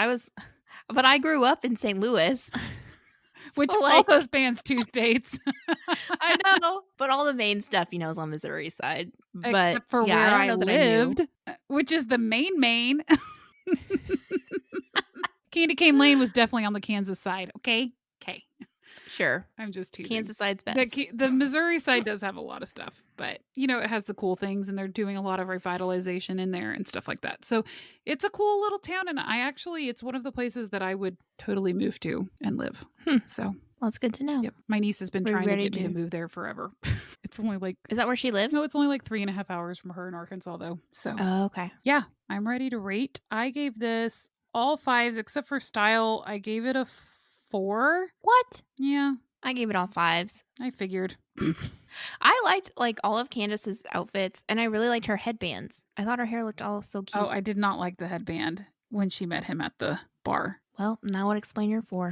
Speaker 2: but I grew up in St. Louis.
Speaker 3: Which also spans 2 states.
Speaker 2: I know. But all the main stuff, is on Missouri side.
Speaker 3: Except for where I lived, which is the main. Candy Cane Lane was definitely on the Kansas side. Okay.
Speaker 2: Sure.
Speaker 3: I'm just teasing.
Speaker 2: Kansas side's best.
Speaker 3: The Missouri side does have a lot of stuff, but it has the cool things, and they're doing a lot of revitalization in there and stuff like that. So it's a cool little town, and it's one of the places that I would totally move to and live. So
Speaker 2: well, that's good to know.
Speaker 3: Yep. My niece has been trying to get me to move there forever. It's only like...
Speaker 2: Is that where she lives?
Speaker 3: No, it's only like 3.5 hours from her in Arkansas, though. So
Speaker 2: okay.
Speaker 3: Yeah, I'm ready to rate. I gave this all 5s except for style. I gave it a 4.
Speaker 2: What?
Speaker 3: Yeah.
Speaker 2: I gave it all 5s.
Speaker 3: I figured.
Speaker 2: I liked all of Candace's outfits, and I really liked her headbands. I thought her hair looked all so cute.
Speaker 3: Oh, I did not like the headband when she met him at the bar.
Speaker 2: Well, now what explain your 4.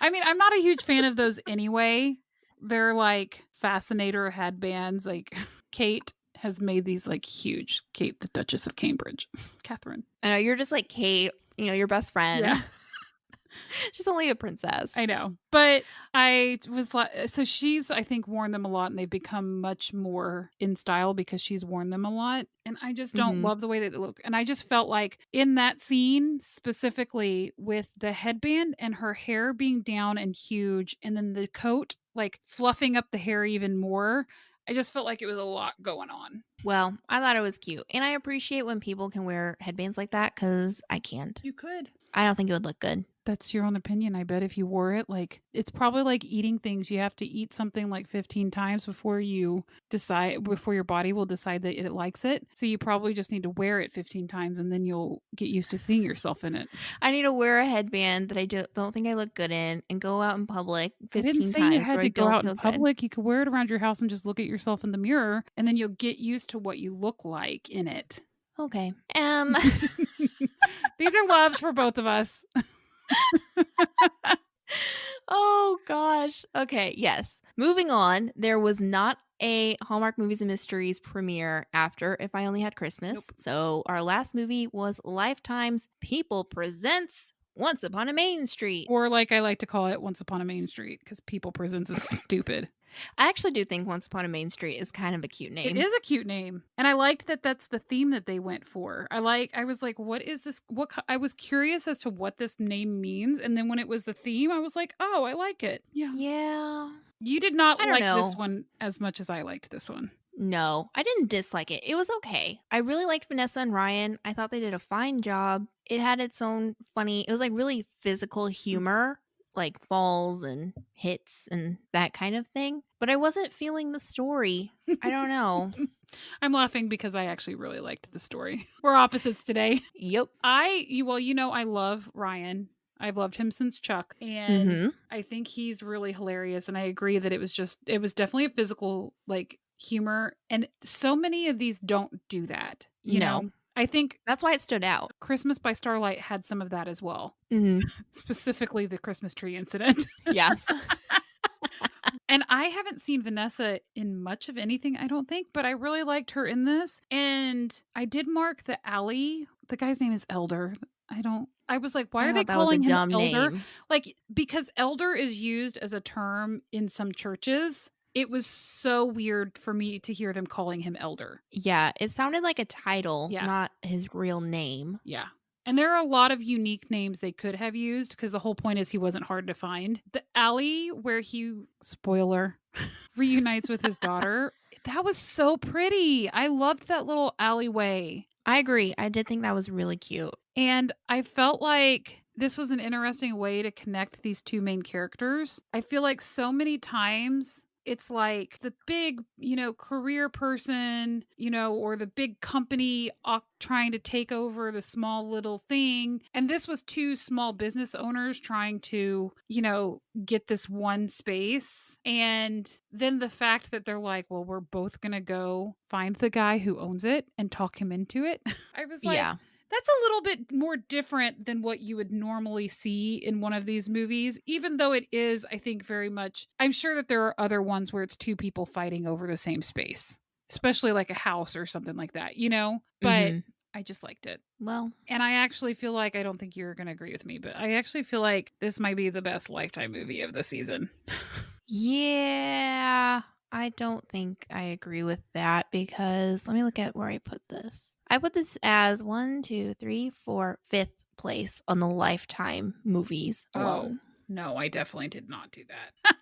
Speaker 3: I mean, I'm not a huge fan of those anyway. They're like fascinator headbands. Like, Kate has made these like huge. Kate, the Duchess of Cambridge. Catherine.
Speaker 2: I know, you're just like Kate, your best friend.
Speaker 3: Yeah.
Speaker 2: She's only a princess.
Speaker 3: I know. But I was like, so she's, I think, worn them a lot, and they've become much more in style because she's worn them a lot. And I just don't love the way that they look. And I just felt like in that scene, specifically with the headband and her hair being down and huge, and then the coat, like fluffing up the hair even more, I just felt like it was a lot going on.
Speaker 2: Well, I thought it was cute. And I appreciate when people can wear headbands like that, because I can't.
Speaker 3: You could.
Speaker 2: I don't think it would look good.
Speaker 3: That's your own opinion. I bet if you wore it, like, it's probably like eating things. You have to eat something like 15 times before your body will decide that it likes it. So you probably just need to wear it 15 times, and then you'll get used to seeing yourself in it.
Speaker 2: I need to wear a headband that I don't think I look good in, and go out in public 15 times.
Speaker 3: I didn't say you had to go out in public. Good. You could wear it around your house and just look at yourself in the mirror, and then you'll get used to what you look like in it.
Speaker 2: Okay.
Speaker 3: These are loves for both of us.
Speaker 2: Oh gosh. Okay, yes. Moving on, there was not a Hallmark Movies and Mysteries premiere after If I Only Had Christmas.
Speaker 3: Nope.
Speaker 2: So our last movie was Lifetime's People Presents Once Upon a Main Street.
Speaker 3: Or like I like to call it, Once Upon a Main Street, because People Presents is stupid.
Speaker 2: I actually do think Once Upon a Main Street is kind of a cute name.
Speaker 3: It is a cute name. And I liked that that's the theme that they went for. I was like, what is this? I was curious as to what this name means. And then when it was the theme, I was like, oh, I like it. Yeah.
Speaker 2: Yeah.
Speaker 3: You did not like this one as much as I liked this one.
Speaker 2: No, I didn't dislike it. It was okay. I really liked Vanessa and Ryan. I thought they did a fine job. It had its own it was like really physical humor, like falls and hits and that kind of thing. But I wasn't feeling the story. I don't know.
Speaker 3: I'm laughing because I actually really liked the story. We're opposites today.
Speaker 2: Yep.
Speaker 3: I love Ryan. I've loved him since Chuck, and I think he's really hilarious. And I agree that it was definitely a physical like humor. And so many of these don't do that. You know, I think
Speaker 2: that's why it stood out.
Speaker 3: Christmas by Starlight had some of that as well. Specifically the Christmas tree incident.
Speaker 2: Yes.
Speaker 3: And I haven't seen Vanessa in much of anything, I don't think, but I really liked her in this. And I did mark the alley. The guy's name is Elder. I was like, why are they calling him Elder? Name. Like, because elder is used as a term in some churches. It was so weird for me to hear them calling him Elder.
Speaker 2: Yeah, it sounded like a title,
Speaker 3: Yeah.
Speaker 2: not his real name.
Speaker 3: Yeah. And there are a lot of unique names they could have used because the whole point is he wasn't hard to find. The alley where he, spoiler, reunites with his daughter, that was so pretty. I loved that little alleyway.
Speaker 2: I agree. I did think that was really cute.
Speaker 3: And I felt like this was an interesting way to connect these two main characters. I feel like so many times it's like the big, career person, or the big company trying to take over the small little thing. And this was two small business owners trying to, get this one space. And then the fact that they're like, well, we're both going to go find the guy who owns it and talk him into it. I was like,
Speaker 2: Yeah.
Speaker 3: that's a little bit more different than what you would normally see in one of these movies, even though it is, I think, very much. I'm sure that there are other ones where it's two people fighting over the same space, especially like a house or something like that, But I just liked it.
Speaker 2: Well,
Speaker 3: and I actually feel like, I don't think you're going to agree with me, but I actually feel like this might be the best Lifetime movie of the season.
Speaker 2: Yeah, I don't think I agree with that because let me look at where I put this. I put this as 1, 2, 3, 4, 5th place on the Lifetime movies alone.
Speaker 3: Oh, no, I definitely did not do that.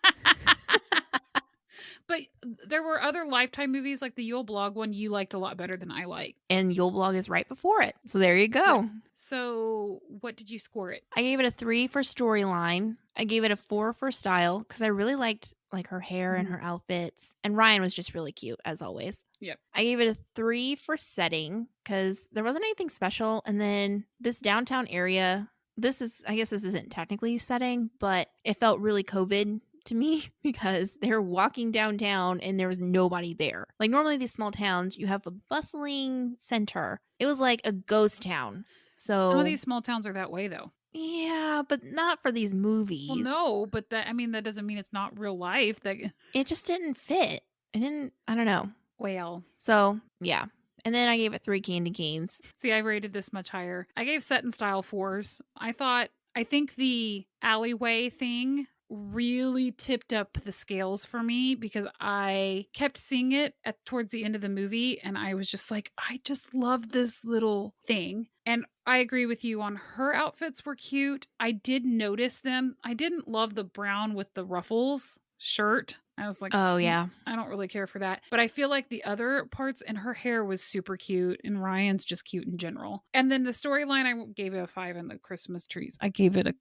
Speaker 3: But there were other Lifetime movies, like the Yule Blog one you liked a lot better than I like.
Speaker 2: And Yule Blog is right before it. So there you go.
Speaker 3: Yeah. So what did you score it?
Speaker 2: I gave it a 3 for storyline. I gave it a 4 for style because I really liked her hair and her outfits. And Ryan was just really cute, as always.
Speaker 3: Yep.
Speaker 2: I gave it a 3 for setting because there wasn't anything special. And then this downtown area, I guess this isn't technically setting, but it felt really COVID to me because they were walking downtown and there was nobody there. Like normally these small towns, you have a bustling center. It was like a ghost town. So
Speaker 3: some of these small towns are that way though.
Speaker 2: Yeah, but not for these movies.
Speaker 3: Well, no, but that doesn't mean it's not real life.
Speaker 2: It just didn't fit. I don't know.
Speaker 3: Well.
Speaker 2: So, yeah. And then I gave it 3 candy canes.
Speaker 3: See, I rated this much higher. I gave Set and Style 4s. I think the alleyway thing really tipped up the scales for me because I kept seeing it towards the end of the movie and I was just like, I just love this little thing. And I agree with you on her outfits were cute. I did notice them. I didn't love the brown with the ruffles shirt. I was like,
Speaker 2: oh yeah,
Speaker 3: I don't really care for that. But I feel like the other parts, and her hair was super cute, and Ryan's just cute in general. And then the storyline, I gave it a 5 in the Christmas trees. I gave it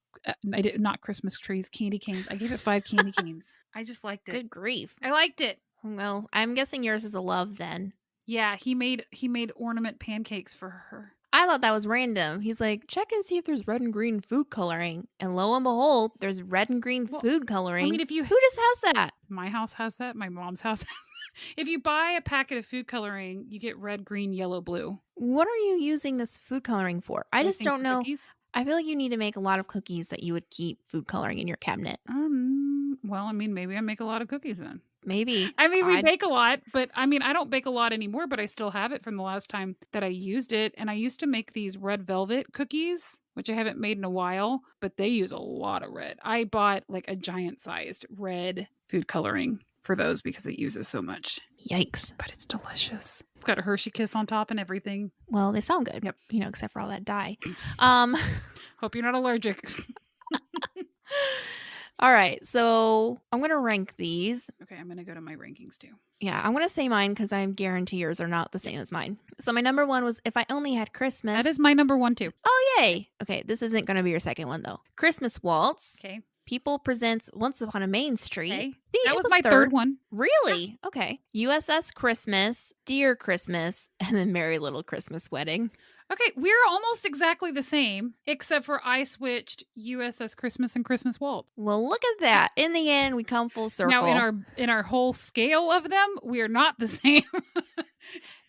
Speaker 3: not Christmas trees, candy canes. I gave it 5 candy canes. I just liked it.
Speaker 2: Good grief.
Speaker 3: I liked it.
Speaker 2: Well, I'm guessing yours is a love then.
Speaker 3: Yeah, he made ornament pancakes for her.
Speaker 2: I thought that was random. He's like, check and see if there's red and green food coloring. And lo and behold, there's red and green food coloring.
Speaker 3: I mean, who
Speaker 2: just has that?
Speaker 3: My house has that. My mom's house has that. If you buy a packet of food coloring, you get red, green, yellow, blue.
Speaker 2: What are you using this food coloring for? I just don't know.
Speaker 3: Cookies?
Speaker 2: I feel like you need to make a lot of cookies that you would keep food coloring in your cabinet.
Speaker 3: Well, I mean, maybe I make a lot of cookies then.
Speaker 2: Maybe.
Speaker 3: I mean, we bake a lot, but I mean, I don't bake a lot anymore, but I still have it from the last time that I used it. And I used to make these red velvet cookies, which I haven't made in a while, but they use a lot of red. I bought like a giant sized red food coloring for those because it uses so much.
Speaker 2: Yikes.
Speaker 3: But it's delicious. It's got a Hershey kiss on top and everything.
Speaker 2: Well, they sound good.
Speaker 3: Yep.
Speaker 2: Except for all that dye.
Speaker 3: Hope you're not allergic.
Speaker 2: All right, so I'm going to rank these.
Speaker 3: Okay, I'm going to go to my rankings too.
Speaker 2: Yeah, I'm going to say mine because I guarantee yours are not the same as mine. So my number 1 was If I Only Had Christmas.
Speaker 3: That is my number 1 too.
Speaker 2: Oh, yay. Okay, this isn't going to be your second one though. Christmas Waltz.
Speaker 3: Okay.
Speaker 2: People Presents Once Upon a Main Street.
Speaker 3: Okay.
Speaker 2: See,
Speaker 3: that was my third one.
Speaker 2: Really? Okay. USS Christmas, Dear Christmas, and then Merry Little Christmas Wedding.
Speaker 3: Okay, we're almost exactly the same, except for I switched USS Christmas and Christmas Waltz.
Speaker 2: Well, look at that. In the end, we come full circle.
Speaker 3: Now, in our whole scale of them, we are not the same.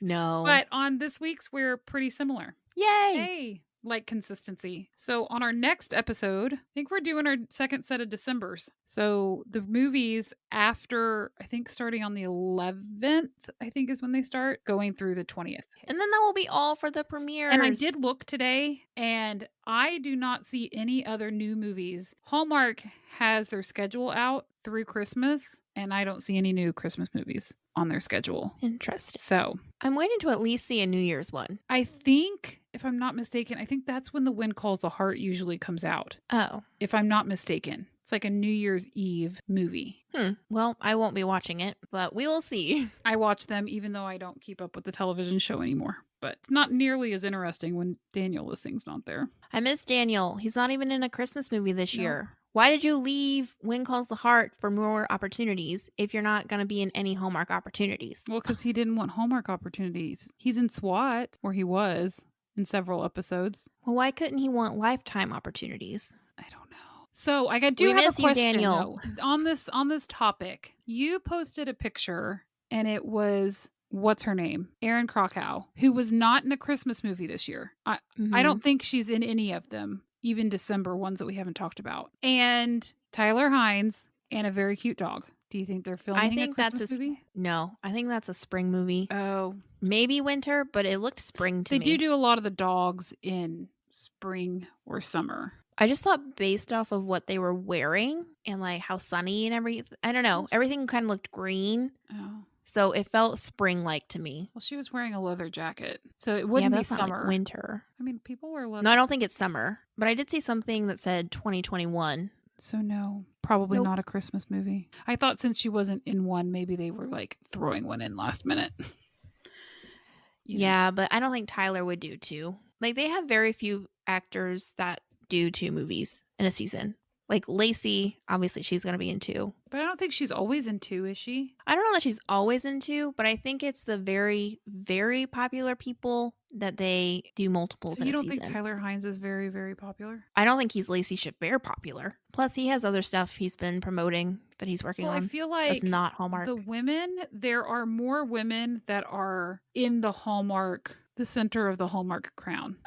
Speaker 2: No.
Speaker 3: But on this week's, we're pretty similar.
Speaker 2: Yay.
Speaker 3: Hey. like consistency. So on our next episode, I think we're doing our second set of Decembers. So the movies after, I think starting on the 11th, I think is when they start, going through the 20th.
Speaker 2: And then that will be all for the premieres.
Speaker 3: And I did look today, and I do not see any other new movies. Hallmark has their schedule out through Christmas, and I don't see any new Christmas movies on their schedule.
Speaker 2: Interesting.
Speaker 3: So
Speaker 2: I'm waiting to at least see a New Year's one.
Speaker 3: I think, if I'm not mistaken, I think that's when The Wind Calls the Heart usually comes out.
Speaker 2: Oh.
Speaker 3: If I'm not mistaken. It's like a New Year's Eve movie.
Speaker 2: Well, I won't be watching it, but we will see.
Speaker 3: I watch them even though I don't keep up with the television show anymore. But it's not nearly as interesting when Daniel Lissing's not there.
Speaker 2: I miss Daniel. He's not even in a Christmas movie this year. Why did you leave Wind Calls the Heart for more opportunities if you're not going to be in any Hallmark opportunities?
Speaker 3: Well, because he didn't want Hallmark opportunities. He's in SWAT, or he was in several episodes.
Speaker 2: Well, why couldn't he want Lifetime opportunities?
Speaker 3: I don't know. So I do have a question,
Speaker 2: Daniel.
Speaker 3: though, on this topic. You posted a picture, and it was, what's her name? Erin Krakow, who was not in a Christmas movie this year. I don't think she's in any of them, even December ones that we haven't talked about. And Tyler Hines and a very cute dog. Do you think they're filming a Christmas movie?
Speaker 2: No, I think that's a spring movie.
Speaker 3: Oh.
Speaker 2: Maybe winter, but it looked spring to me.
Speaker 3: They do a lot of the dogs in spring or summer.
Speaker 2: I just thought based off of what they were wearing and like how sunny and everything, I don't know, everything kind of looked green.
Speaker 3: Oh.
Speaker 2: So it felt spring-like to me.
Speaker 3: Well, she was wearing a leather jacket, so it wouldn't be summer.
Speaker 2: Not like winter.
Speaker 3: I mean, people wear leather.
Speaker 2: No, I don't think it's summer. But I did see something that said 2021.
Speaker 3: So no, probably not a Christmas movie. I thought since she wasn't in one, maybe they were like throwing one in last minute.
Speaker 2: Yeah, but I don't think Tyler would do two. Like they have very few actors that do two movies in a season. Like Lacey, obviously she's going to be in two.
Speaker 3: But I don't think she's always in two, is she?
Speaker 2: I don't know that she's always in two, but I think it's the very, very popular people that they do multiples in a season.
Speaker 3: You don't think Tyler Hines is very, very popular?
Speaker 2: I don't think he's Lacey Chabert popular. Plus, he has other stuff he's been promoting that he's working on.
Speaker 3: I feel like
Speaker 2: it's not Hallmark.
Speaker 3: The women, there are more women that are in the Hallmark, the center of the Hallmark crown.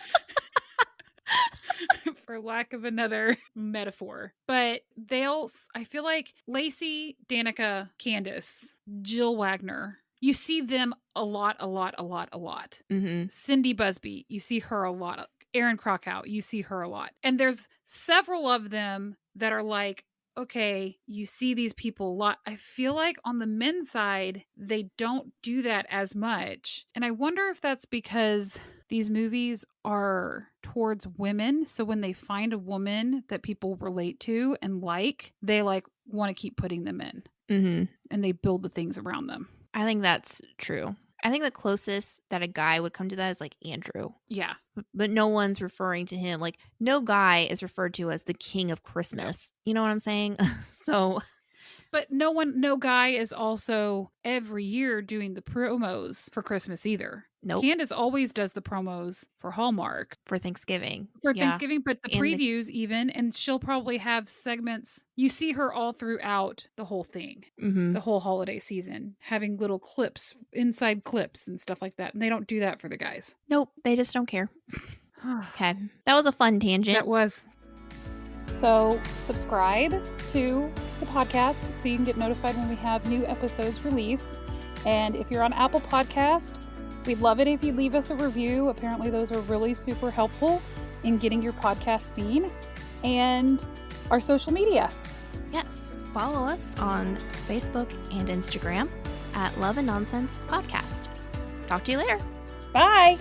Speaker 3: For lack of another metaphor. But I feel like Lacey, Danica, Candace, Jill Wagner, you see them a lot.
Speaker 2: Mm-hmm.
Speaker 3: Cindy Busby, you see her a lot. Erin Krakow, you see her a lot. And there's several of them that are like, okay, you see these people a lot. I feel like on the men's side, they don't do that as much. And I wonder if that's because these movies are towards women. So when they find a woman that people relate to and like, they like want to keep putting them in.
Speaker 2: Mm-hmm.
Speaker 3: And they build the things around them.
Speaker 2: I think that's true. I think the closest that a guy would come to that is like Andrew.
Speaker 3: Yeah.
Speaker 2: But no one's referring to him. Like no guy is referred to as the king of Christmas. You know what I'm saying? So.
Speaker 3: But no guy is also every year doing the promos for Christmas either.
Speaker 2: Nope.
Speaker 3: Candace always does the promos for Hallmark.
Speaker 2: For Thanksgiving.
Speaker 3: Thanksgiving, but the previews even, and she'll probably have segments. You see her all throughout the whole thing, the whole holiday season, having little clips, inside clips and stuff like that. And they don't do that for the guys.
Speaker 2: Nope, they just don't care. Okay, that was a fun tangent.
Speaker 3: That was. So subscribe to the podcast so you can get notified when we have new episodes released. And if you're on Apple Podcast, we'd love it if you leave us a review. Apparently those are really super helpful in getting your podcast seen. And our social media.
Speaker 2: Yes, follow us on Facebook and Instagram at Love and Nonsense Podcast. Talk to you later.
Speaker 3: Bye.